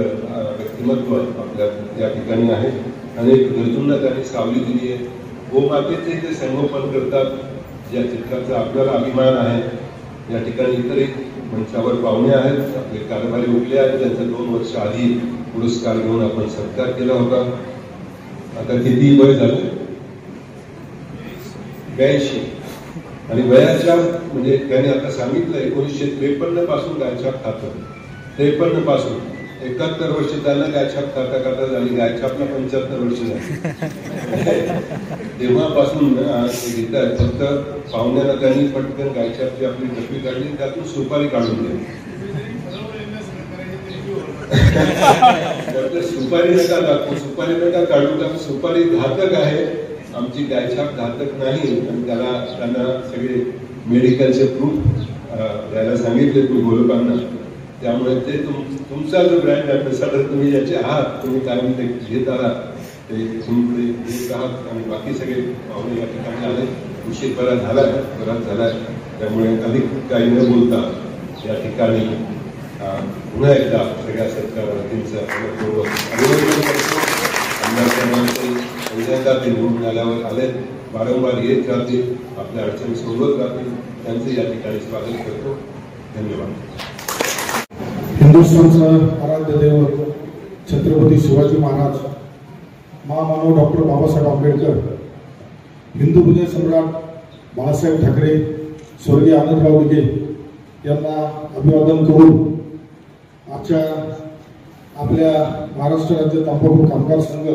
व्यक्तिमत्व आपल्या या ठिकाणी आहे. अनेक गरजूंना त्यांनी सावली दिली आहे. गोमातेचे ते संगोपन करतात, ज्या चित्राचा आपल्याला अभिमान आहे. या ठिकाणी इतरही मंचावर पाहुणे आहेत, आपले कारभारी उठले आहेत, त्यांचा 2 वर्ष आधी पुरस्कार घेऊन आपण सत्कार केला होता. आता किती वय झालं? 82. आणि वयाच्या म्हणजे त्याने आता सांगितलं 1953 पासून गायछाप खातं. 53 पासून 71 वर्ष त्यांना गायछाप खाता खाता झाली. गायछापला 75 वर्ष झाली. तेव्हापासून ते घेत आहेत. फक्त पाहुण्याला त्यांनी पटकन गायछापची आपली टप्पी काढली, त्यातून सुपारी काढून दिली. सुपारी नका दाखवू, सुपारी नका काढू टाकू, सुपारी घातक आहे. आमची गायछाप घातक नाही. आणि त्यांना सगळे मेडिकलचे प्रूफ द्यायला सांगितले गोलकांना. त्यामुळे ते तुमचा जो ब्रँड अँबॅसेडर तुम्ही ज्याचे आहात, तुम्ही काय ते घेत आहात ते तुम्ही घेत आहात. आणि बाकी सगळे पाहुणे या ठिकाणी आले. उशीर बराच झालाय. त्यामुळे अधिक काही न बोलता या ठिकाणी पुन्हा एकदा सगळ्या सत्कारवरतींचं अभिनंदन करतो. पहिल्यांदा ते निवडून आल्यावर आले, वारंवार येत राहतील, आपल्या अडचणी सोडवत राहतील. त्यांचे या ठिकाणी स्वागत करतो. धन्यवाद. हिंदुस्थानचं आराध्य दैवत छत्रपती शिवाजी महाराज, महामानव डॉक्टर बाबासाहेब आंबेडकर, हिंदू हृदय सम्राट बाळासाहेब ठाकरे, स्वर्गीय आनंदराव दिघे यांना अभिवादन करून आजच्या आपल्या महाराष्ट्र राज्य तंबाखू कामगार संघ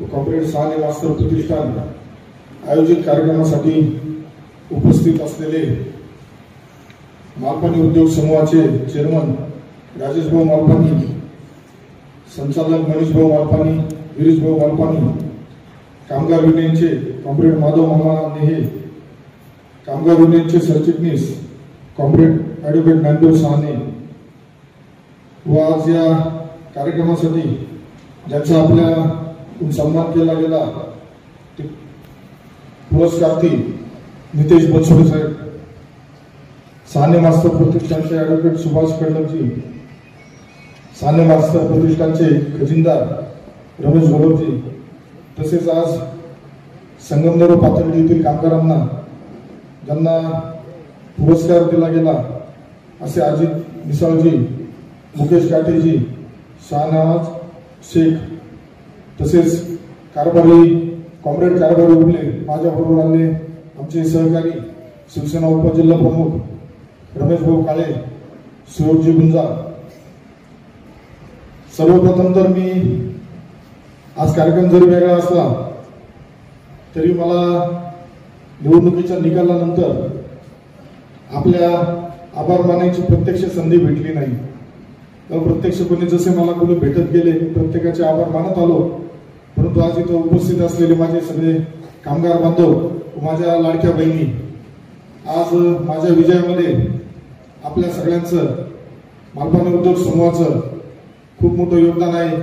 व कॉम्रेड साने मास्तर प्रतिष्ठान आयोजित कार्यक्रमासाठी उपस्थित असलेले मालपानी उद्योग समूहाचे चेअरमन राजेश भाऊ मालपानी, संचालक मनीष भाऊ मालपानी, गिरीश भाऊ मालपानी, कामगार युनियनचे कॉम्रेड माधव मामा नेहे, कामगार युनियनचे सरचिटणीस कॉम्रेड ॲडव्होकेट ज्ञानदेव साने व आज या कार्यक्रमासाठी ज्यांचा आपल्या सन्मान केला गेला ते पुरस्कार्थी नितेश बनसोडे साहेब, साने मास्तर प्रतिष्ठानचे ॲडव्होकेट सुभाष कडलमजी, साने मास्तर प्रतिष्ठानचे खजिनदार रमेश गोलवजी, तसेच आज संगमनेर पाथर्डी येथील कामगारांना ज्यांना पुरस्कार दिला गेला असे अजित मिसाळजी, मुकेश काटेजी, शाहनवाज शेख, तसेच कारभारी कॉम्रेड कारभारी उरले, माझ्याबरोबर आले आमचे सहकारी शिवसेना उपजिल्हा प्रमुख रमेश भाऊ काळे, सुयोगजी गुंजा, सर्वप्रथम तर मी आज कार्यक्रम जरी वेगळा असला तरी मला निवडणुकीच्या निकालानंतर आपल्या आभार मानायची प्रत्यक्ष संधी भेटली नाही. अप्रत्यक्षपणे जसे मला कोणी भेटत गेले प्रत्येकाचे आभार मानत आलो. परंतु आज इथं उपस्थित असलेले माझे सगळे कामगार बांधव, माझ्या लाडक्या बहिणी, आज माझ्या विजयामध्ये आपल्या सगळ्यांचं, मालपानी उद्योग समूहाचं खूप मोठं योगदान आहे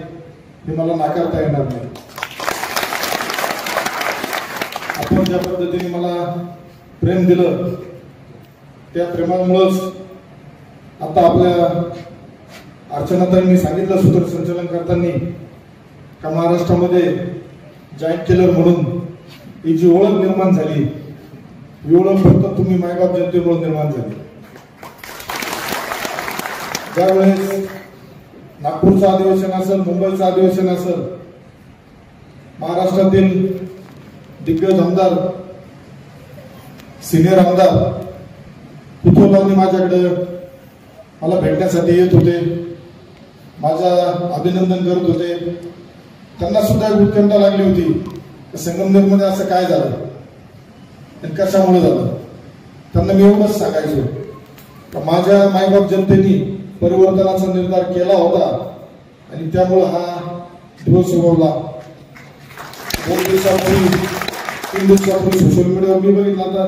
हे मला नाकारता येणार नाही. आपण ज्या पद्धतीने मला प्रेम दिलं त्या प्रेमामुळेच आता आपल्या अर्चनाताईंनी सांगितलं सूत्रसंचालन करताना का महाराष्ट्रामध्ये जाईंट किलर म्हणून ही जी ओळख निर्माण झाली, ही ओळख फक्त तुम्ही मायबाप जनतेमुळे निर्माण झाली. ज्यावेळेस नागपूरचं अधिवेशन असेल, मुंबईचं अधिवेशन असेल, महाराष्ट्रातील दिग्गज आमदार, सिनियर आमदार कुतूहलाने माझ्याकडे मला भेटण्यासाठी येत होते, माझा अभिनंदन करत होते. त्यांना सुद्धा उत्कंठा लागली होती संगमनेरमध्ये असं काय झालं आणि कशामुळे झालं. त्यांना मी एवढंच सांगायचो का माझ्या मायबाप जनतेने परिवर्तनाचा निर्धार केला होता आणि त्यामुळे हा दिवस उगवला. 2 दिवसापूर्वी 3 दिवसापूर्वी सोशल मीडियावर मी बघितलं, आता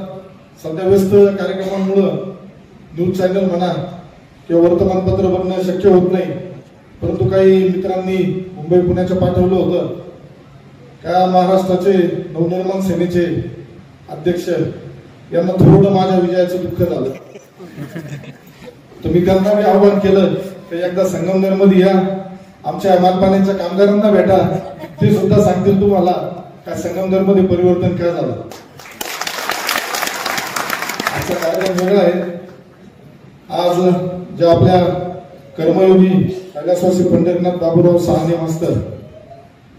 सध्या व्यस्त कार्यक्रमांमुळे न्यूज चॅनल म्हणा किंवा वर्तमानपत्र बनणं शक्य होत नाही. परंतु काही मित्रांनी मुंबई पुण्याच्या पाठवलं होतं का महाराष्ट्राचे नवनिर्माण सेनेचे अध्यक्ष यांना थोडं माझ्या विजयाचं दुःख झालं. तर मी त्यांना मी आवाहन केलं की एकदा संगमनेरमध्ये या, आमच्या मालपाण्याच्या कामगारांना भेटा, ते सुद्धा सांगतील तुम्हाला का संगमनेरमध्ये परिवर्तन काय झालं. आजचा कार्यक्रम वेगळा आहे. आज ज्या आपल्या कर्मयोगी कैलासवासी पंढरीनाथ बाबूराव साहने मास्तर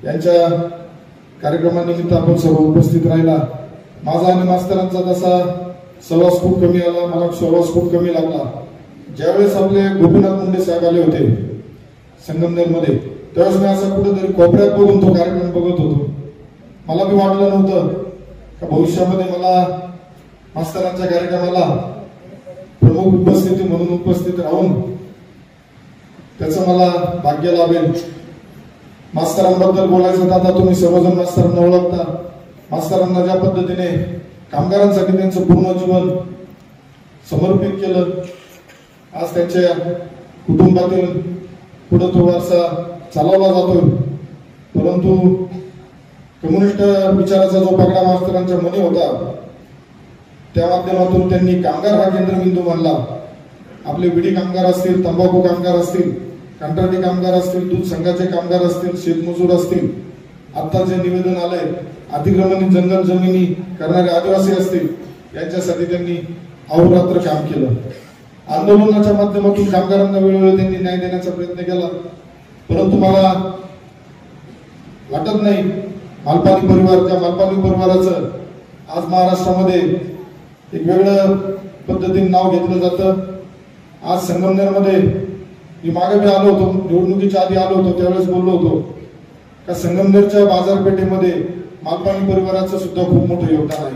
यांच्या कार्यक्रमानिमित्त आपण सर्व उपस्थित राहिला. माझा आणि मास्तरांचा तसा सहवास खूप कमी आला, मला सहवास खूप कमी लागला. ज्यावेळेस आपले गोपीनाथ मुंडे साहेब आले होते संगमनेरमध्ये, त्यावेळेस मी असं कुठेतरी कोपऱ्यात बघून तो कार्यक्रम बघत होतो. मला बी वाटलं नव्हतं का भविष्यामध्ये मला मास्तरांच्या कार्यक्रमाला प्रमुख उपस्थिती म्हणून उपस्थित राहून त्याचं मला भाग्य लाभेल. मास्तरांबद्दल बोलायचं तर आता तुम्ही सर्वजण मास्तरांना ओळखता. मास्तरांना ज्या पद्धतीने कामगारांसाठी त्यांचं पूर्ण जीवन समर्पित केलं, आज त्यांच्या कुटुंबातील पुढे तो वारसा चालवला जातो. परंतु कम्युनिस्ट विचाराचा जो पगडा मास्तरांच्या मनी होता त्या माध्यमातून त्यांनी कामगार हा केंद्रबिंदू मानला. आपले विडी कामगार असतील, तंबाखू कामगार असतील, कंत्राटी कामगार असतील, दूध संघाचे कामगार असतील, शेतमजूर असतील, आता जे निवेदन आलंय अतिक्रमणित जंगल जमिनी करणारे आदिवासी असतील, यांच्यासाठी त्यांनी अहोरात्र काम केलं. आंदोलनाच्या माध्यमातून कामगारांना वेळोवेळी त्यांनी न्याय देण्याचा प्रयत्न केला. परंतु मला वाटत नाही मालपानी परिवार, त्या मालपानी परिवाराचं आज महाराष्ट्रामध्ये एक वेगळं पद्धतीने नाव घेतलं जातं. आज संगमनेरमध्ये मी मागे मी आलो होतो, निवडणुकीच्या आधी आलो होतो, त्यावेळेस बोललो होतो का संगमनेरच्या बाजारपेठेमध्ये मालपानी परिवाराचं सुद्धा खूप मोठं योगदान आहे.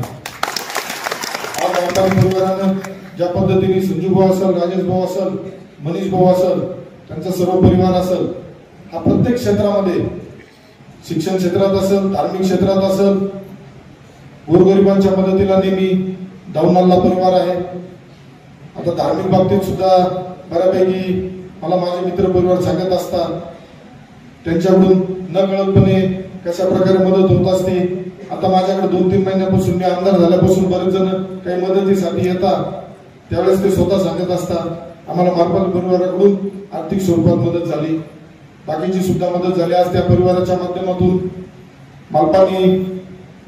आज मालपानी परिवारानं ज्या पद्धतीने संजू भाऊ असेल, राजेश भाऊ असेल, मनीष भाऊ असेल, त्यांचा सर्व परिवार असेल, हा प्रत्येक क्षेत्रामध्ये, शिक्षण क्षेत्रात असेल, धार्मिक क्षेत्रात असेल, गोरगरिबांच्या मदतीला नेहमी धावून आलेला परिवार आहे. आता धार्मिक बाबतीत सुद्धा बऱ्यापैकी मला माझे मित्र परिवार सांगत असतात, त्यांच्याकडून न कळतपणे कशा प्रकारे मदत होत असते. आता माझ्याकडे 2-3 महिन्यापासून मी आमदार झाल्यापासून बरेच जण काही मदतीसाठी येतात, त्यावेळेस ते स्वतः सांगत असतात आम्हाला मालपानी परिवाराकडून आर्थिक स्वरूपात मदत झाली, बाकीची सुद्धा मदत झाली. आज त्या परिवाराच्या माध्यमातून मालपानी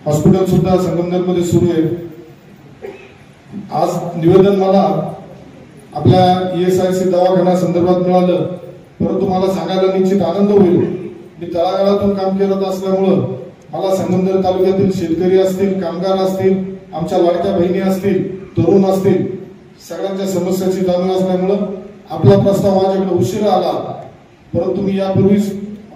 हॉस्पिटल सुद्धा संगमनेरमध्ये सुरू आहे. आज निवेदन मला आपल्या ESIC दवाखाना संदर्भात मिळालं, परंतु मला सांगायला निश्चित आनंद होईल. मी तळागाळातून काम करत असल्यामुळं मला संगमनेर तालुक्यातील शेतकरी असतील, कामगार असतील, आमच्या लाडक्या बहिणी असतील, तरुण असतील, सगळ्यांच्या समस्याची जाणीव असल्यामुळं आपला प्रस्ताव माझ्याकडे उशिरा आला. परंतु मी यापूर्वीच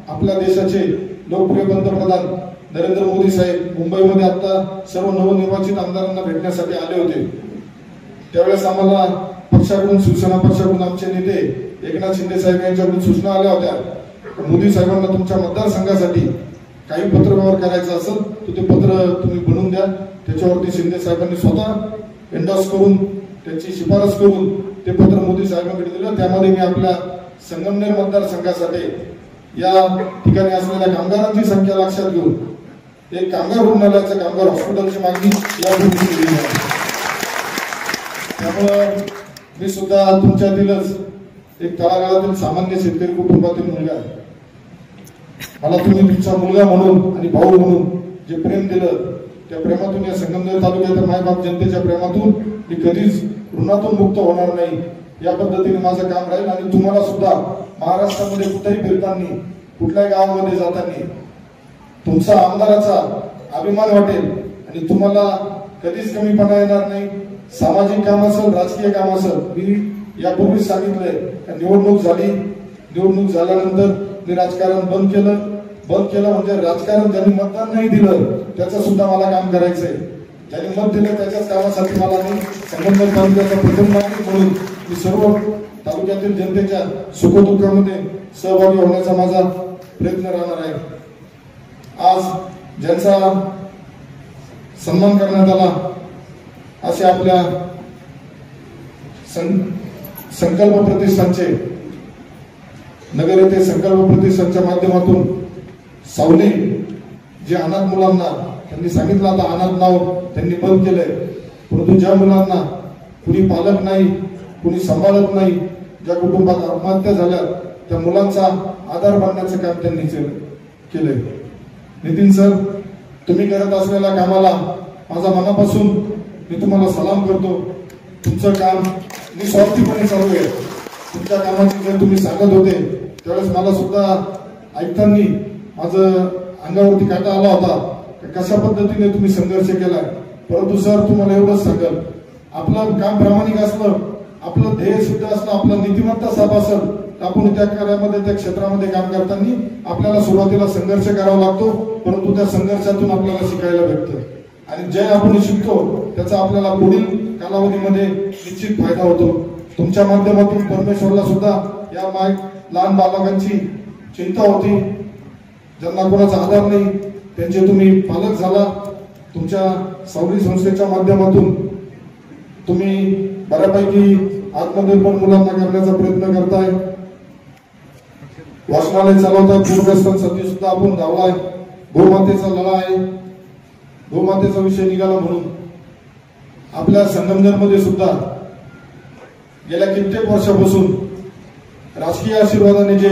आपल्या देशाचे लोकप्रिय पंतप्रधान नरेंद्र मोदी साहेब मुंबईमध्ये आता सर्व नवनिर्वाचित आमदारांना भेटण्यासाठी आले होते. त्यावेळेस आम्हाला पक्षाकडून शिवसेना पक्षाकडून आमचे नेते एकनाथ शिंदे साहेब यांच्याकडून सूचना आल्या होत्या. मोदी साहेबांना तुमच्या मतदारसंघासाठी काही पत्रव्यवहार करायचा असेल तर ते पत्र तुम्ही बनवून द्या. त्याच्यावरती शिंदे साहेबांनी स्वतः एंडॉर्स करून त्याची शिफारस करून ते पत्र मोदी साहेबांकडे दिलं. त्यामध्ये मी आपल्या संगमनेर मतदारसंघासाठी या ठिकाणी असलेल्या कामगारांची संख्या लक्षात घेऊन एक कामगार रुग्णालयाचं कामगार हॉस्पिटलची मागणी यापूर्वी केली आहे. त्यामुळं मी सुद्धा तुमच्यातीलच एक तळागाळातील सामान्य शेतकरी कुटुंबातील मुलगा आहे. मला तुम्ही तुमचा मुलगा म्हणून आणि भाऊ म्हणून जे प्रेम दिलं त्या प्रेमातून या संगमनेर तालुक्याच्या मायबाप जनतेच्या प्रेमातून मी कधीच ऋणातून मुक्त होणार नाही. या पद्धतीने माझं काम राहील आणि तुम्हाला सुद्धा महाराष्ट्रामध्ये कुठेही फिरताना कुठल्याही गावामध्ये जाताना तुमचा आमदाराचा अभिमान वाटेल आणि तुम्हाला कधीच कमीपणा येणार नाही. सामाजिक काम असेल राजकीय काम असेल मी यापूर्वीच सांगितलंय निवडणूक झाल्यानंतर मी राजकारण बंद केलं म्हणजे राजकारण ज्यांनी मतदान नाही दिलं त्याचं सुद्धा मला काम करायचंय. ज्यांनी मत दिलं त्याच्याच कामासाठी मला मी संगमनेर तालुक्याचा प्रथम नागरिक म्हणून मी सर्व तालुक्यातील जनतेच्या सुखदुःखामध्ये सहभागी होण्याचा माझा प्रयत्न राहणार आहे. आज ज्यांचा सन्मान करण्यात आला असे आपल्या संकल्प प्रतिष्ठानचे नगर येथे संकल्प प्रतिष्ठानच्या माध्यमातून सावली जे अनाथ मुलांना त्यांनी सांगितलं आता अनाथ नाव त्यांनी बंद केलंय. परंतु ज्या मुलांना कुणी पालक नाही कुणी सांभाळत नाही ज्या कुटुंबात आत्महत्या झाल्या त्या मुलांचा आधार बनण्याचं काम त्यांनी केलंय. नितीन सर तुम्ही करत असलेल्या कामाला माझा मनापासून मी तुम्हाला सलाम करतो. तुमचं काम निस्वार्थीपणे चालू आहे. तुमच्या कामाची जर तुम्ही सांगत होते त्यावेळेस मला सुद्धा ऐकताना माझं अंगावरती काटा आला होता कशा पद्धतीने तुम्ही संघर्ष केलाय. परंतु सर तुम्हाला एवढंच सांगेल आपलं काम प्रामाणिक असलं आपलं ध्येय सिद्ध असलं आपलं नीतिमत्ता साफ असेल तर आपण त्या कार्यामध्ये त्या क्षेत्रामध्ये काम करताना आपल्याला सुरुवातीला संघर्ष करावा लागतो. परंतु त्या संघर्षातून आपल्याला शिकायला भेटतं आणि जे आपण शिकतो त्याचा आपल्याला पुढील कालावधीमध्ये निश्चित फायदा होतो. तुमच्या माध्यमातून परमेश्वरला सुद्धा या लहान बालकांची चिंता होती ज्यांना कोणाचा आधार नाही त्यांचे तुम्ही पालक झाला. तुमच्या सावली संस्थेच्या माध्यमातून तुम्ही बऱ्यापैकी आत्मनिर्भर मुलांना करण्याचा प्रयत्न करताय. वाचनालय चालवताय. पूरग्रस्तांसाठी सुद्धा आपण धावलाय. गोमातेचा लढा आहे. गोमातेचा विषय निघाला म्हणून आपल्या संगमनेरमध्ये सुद्धा गेल्या कित्येक वर्षापासून राजकीय आशीर्वादाने जे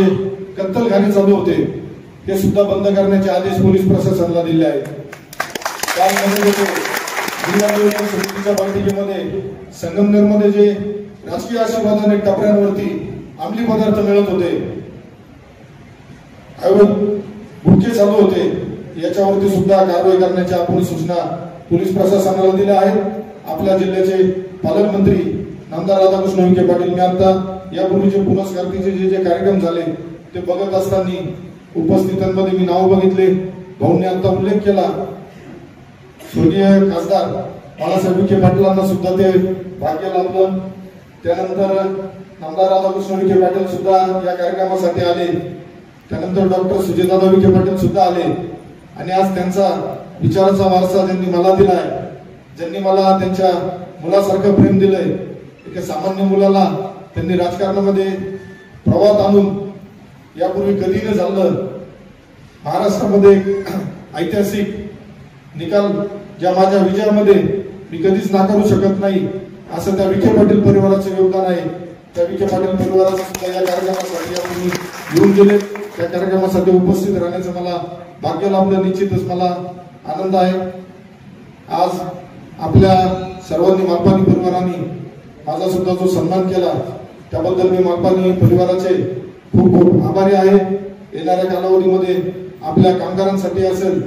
कत्तलखाने चालू होते ते सुद्धा बंद करण्याचे आदेश पोलीस प्रशासनाला दिले आहेत. समितीच्या बैठकीमध्ये संगमनेरमध्ये जे राजकीय आशीर्वादाने टपऱ्यांवरती अंमली पदार्थ मिळत होते गुटखे चालू होते याच्यावरती सुद्धा कारवाई करण्याच्या आपण सूचना पोलीस प्रशासनाला दिल्या आहेत. आपल्या जिल्ह्याचे पालकमंत्री नामदार राधाकृष्ण विखे पाटील मी आता यापूर्वीचे पुनस्कारतीचे जे कार्यक्रम झाले ते बघत असताना उपस्थितांमध्ये मी नाव बघितले. भाऊंनी आता उल्लेख केला स्वर्गीय खासदार बाळासाहेब विखे पाटलांना सुद्धा ते भाग्य लाभलं. त्यानंतर नामदार राधाकृष्ण विखे पाटील सुद्धा या कार्यक्रमासाठी आले. त्यानंतर डॉक्टर सुजयदादा विखे पाटील सुद्धा आले आणि आज त्यांचा विचाराचा वारसा ज्यांनी मला दिलाय ज्यांनी मला त्यांच्या मुलासारखं प्रेम दिलंय एका सामान्य मुलाला त्यांनी राजकारणामध्ये प्रवाहात आणून यापूर्वी कधी न झालं महाराष्ट्रामध्ये ऐतिहासिक निकाल ज्या माझ्या विजयामध्ये मी कधीच नाकारू शकत नाही असं त्या विखे पाटील परिवाराचं योगदान आहे. त्या विखे पाटील परिवाराचं सुद्धा या कार्यक्रमासाठी आपण येऊन गेले. त्या कार्यक्रमासाठी उपस्थित राहण्याचं मला भाग्य लाभलं. निश्चितच मला आनंद आहे. आज आपल्या सर्वांनी मालपानी परिवारांनी माझा सुद्धा जो सन्मान केला त्याबद्दल मी मालपानी परिवाराचे खूप खूप आभारी आहे. येणाऱ्या कालावधीमध्ये आपल्या कामगारांसाठी असेल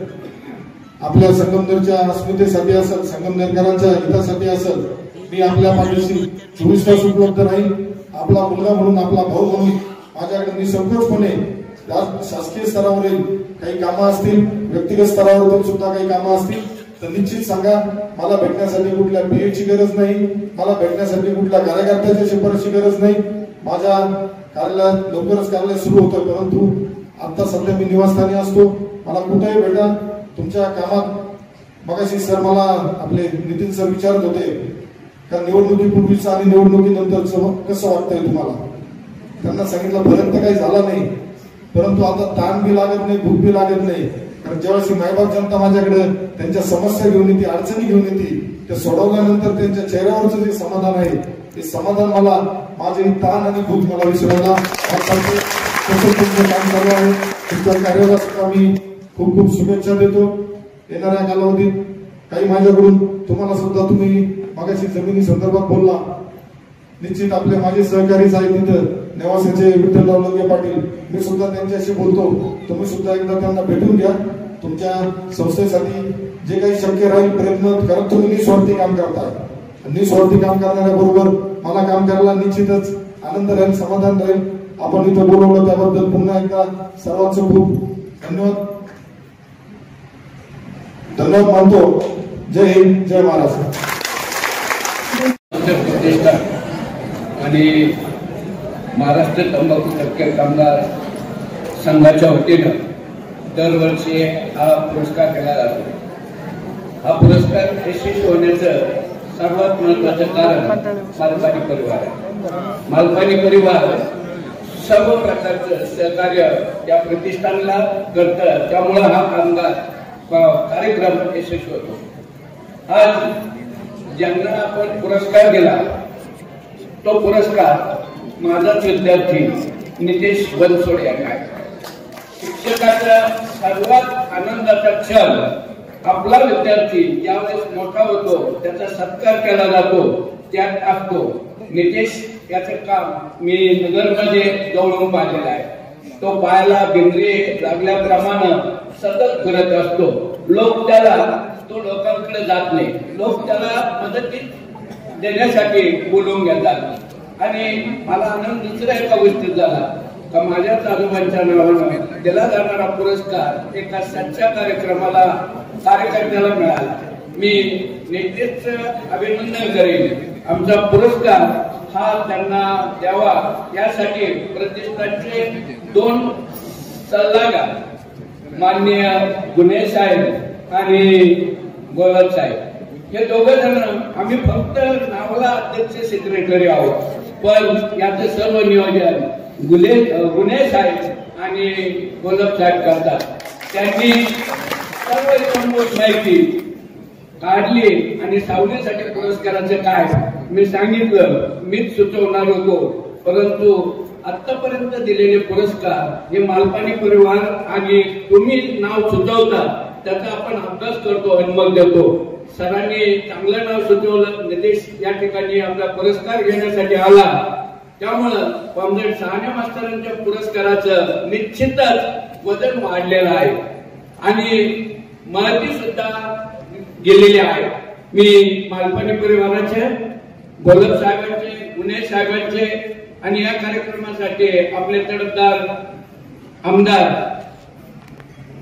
आपल्या संगमनेरच्या अस्मितेसाठी असेल संगमनेरकरांच्या हितासाठी असेल मी आपल्या पाठीशी 24 तास उपलब्ध राहील. आपला मुलगा म्हणून आपला भाऊ म्हणून माझ्याकडे निसंकोचपणे शासकीय स्तरावरील काही कामं असतील, व्यक्तिगत स्तरावरील सुद्धा काही कामं असतील तर निश्चित सांगा. मला भेटण्यासाठी कुठल्या पीएची गरज नाही, मला भेटण्यासाठी कुठल्या कार्यकर्त्याच्या शिफारशी गरज नाही. माझ्या कार्यालयात लवकरच कार्यालय सुरू होतं, परंतु आता सध्या मी निवासस्थानी असतो. मला कुठेही भेटा. तुमच्या कामात मगाशी सर मला आपले नितीन सर विचारत होते का निवडणुकीपूर्वीचं आणि निवडणुकीनंतरचं कसं वाटतंय तुम्हाला. त्यांना सांगितलं फरक तर काही झाला नाही, परंतु आता ताण बी लागत नाही, भूक बी लागत नाही. कारण ज्यावेळेस मायबाप जनता माझ्याकडे त्यांच्या समस्या घेऊन येते, अडचणी घेऊन येते, ते सोडवल्यानंतर त्यांच्या चेहऱ्यावरचं जे समाधान आहे ते समाधान मला माझे ताण आणि भूक मला विसरायला तसंच तुमचं काम चालू आहे. तुमच्या कार्याला सुद्धा मी खूप खूप शुभेच्छा देतो. येणाऱ्या कालावधीत काही माझ्याकडून तुम्हाला सुद्धा तुम्ही मागाशी जमिनी संदर्भात बोलला, निश्चित आपले माझे सहकारीच आहेत तिथं नेवासाचे विठ्ठलराव लंगे पाटील, मी सुद्धा त्यांच्याशी बोलतो. तुम्ही सुद्धा एकदा त्यांना भेटून घ्या. तुमच्या संस्थेसाठी जे काही शक्य राहील प्रयत्न करत तुम्ही निस्वार्थी काम करताय. निस्वार्थी काम करणाऱ्या बरोबर मला काम करायला निश्चितच आनंद राहील, समाधान राहील. आपण इथं बोलवलं त्याबद्दल पुन्हा एकदा सर्वांचं खूप धन्यवाद मानतो. जय हिंद, जय महाराष्ट्र. आणि महाराष्ट्र तंबाखू तक्रार कामगार संघाच्या वतीनं दरवर्षी हा पुरस्कार दिला जातो. हा पुरस्कार यशस्वी होण्याचं सर्वात महत्वाचं कारण मालपानी परिवार आहे. मालपानी परिवार सर्व प्रकारचं सहकार्य या प्रतिष्ठानला करतं, त्यामुळे हा कामगार कार्यक्रम यशस्वी होतो. आज ज्यांना आपण पुरस्कार दिला तो पुरस्कार माझाच विद्यार्थी नितेश बनसोडे यांना आहे. शिक्षकाचा सर्वात आनंदाचा क्षण आपला विद्यार्थी ज्यावेळेस मोठा होतो त्याचा सत्कार केला जातो त्यात असतो. नितेश याचं काम मी नगरमध्ये जवळून पाहिलेलं आहे. तो पायाला बिंद्री लागल्याप्रमाणे सतत फिरत असतो. लोक त्याला, तो लोकांकडे जात नाही, लोक त्याला मदत देण्यासाठी बोलवून घेतात. आणि मला आनंद दुसऱ्या एका गोष्टीत झाला का माझ्याच आजोबांच्या नावानं दिला जाणारा पुरस्कार एका सच्च्या कार्यकर्त्याला मिळाला. मी नेतेच अभिनंदन करेन. आमचा पुरस्कार हा त्यांना द्यावा यासाठी प्रतिष्ठानचे 2 सल्लागार माननीय गुन्हे साहेब आणि गोलक साहेब हे दोघं जण, आम्ही फक्त नावाला अध्यक्ष सेक्रेटरी आहोत, पण याचं सर्व नियोजन गुन्हे साहेब आणि गोलक साहेब करतात. त्यांनी सर्व एकूण माहिती काढली आणि सावलीसाठी पुरस्काराचं काय मी सांगितलं, मीच सुचवणार होतो. परंतु आतापर्यंत दिलेले पुरस्कार हे मालपानी परिवार आणि तुम्ही नाव सुचवता त्याचा आपण अभ्यास करतो आणि मग देतो. सरांनी चांगलं नाव सुचवलं. नितेश या ठिकाणी आपला पुरस्कार घेण्यासाठी आला, त्यामुळं कॉम्रेड सहाने मास्तरांच्या पुरस्काराचं निश्चितच वजन वाढलेलं आहे आणि माहिती सुद्धा गेलेली आहे. मी मालपानी परिवाराचे, गोलक साहेबांचे, गुन्हे साहेबांचे आणि या कार्यक्रमासाठी आपले तडफदार आमदार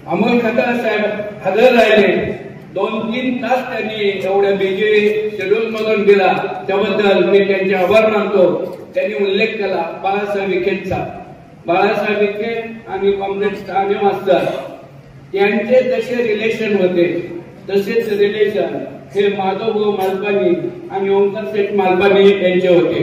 अमोल खताळ साहेब हजर राहिले. 2-3 तास त्यांनी एवढ्या बिजी शेड्यूल मधून दिला, त्याबद्दल मी त्यांचे आभार मानतो. त्यांनी उल्लेख केला बाळासाहेब विखेंचा. बाळासाहेब विखे आणि कॉम्रेड सहाने मास्तर यांचे जसे रिलेशन होते तसेच रिलेशन हे माधवभाऊ मालपानी आणि ओंकार शेठ मालपानी यांचे होते.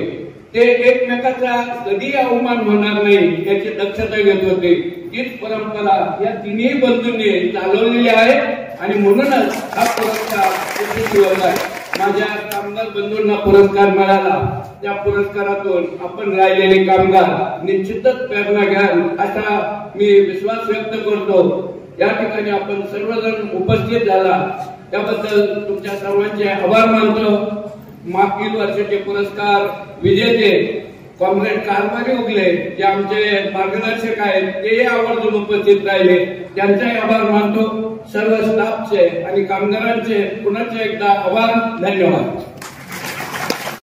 ते एकमेकाचा कधी अवमान होणार नाही याची दक्षता घेत होते. तीच परंपरा या तिन्ही बंधूंनी चालवलेली आहे आणि म्हणूनच हा पुरस्कार यशस्वी होत आहे. माझ्या कामगार बंधूंना पुरस्कार मिळाला, त्या पुरस्कारातून आपण राहिलेले कामगार निश्चितच प्रेरणा घ्याल असा मी विश्वास व्यक्त करतो. या ठिकाणी आपण सर्वजण उपस्थित झाला त्याबद्दल तुमच्या सर्वांचे आभार मानतो. मागील वर्षाचे पुरस्कार विजेते कॉम्रेड कारभारी उगले जे आमचे मार्गदर्शक आहेत ते आवर्जून उपस्थित राहिले, त्यांचाही आभार मानतो. सर्व स्टाफचे आणि कामगारांचे पुन्हा एकदा आभार, धन्यवाद.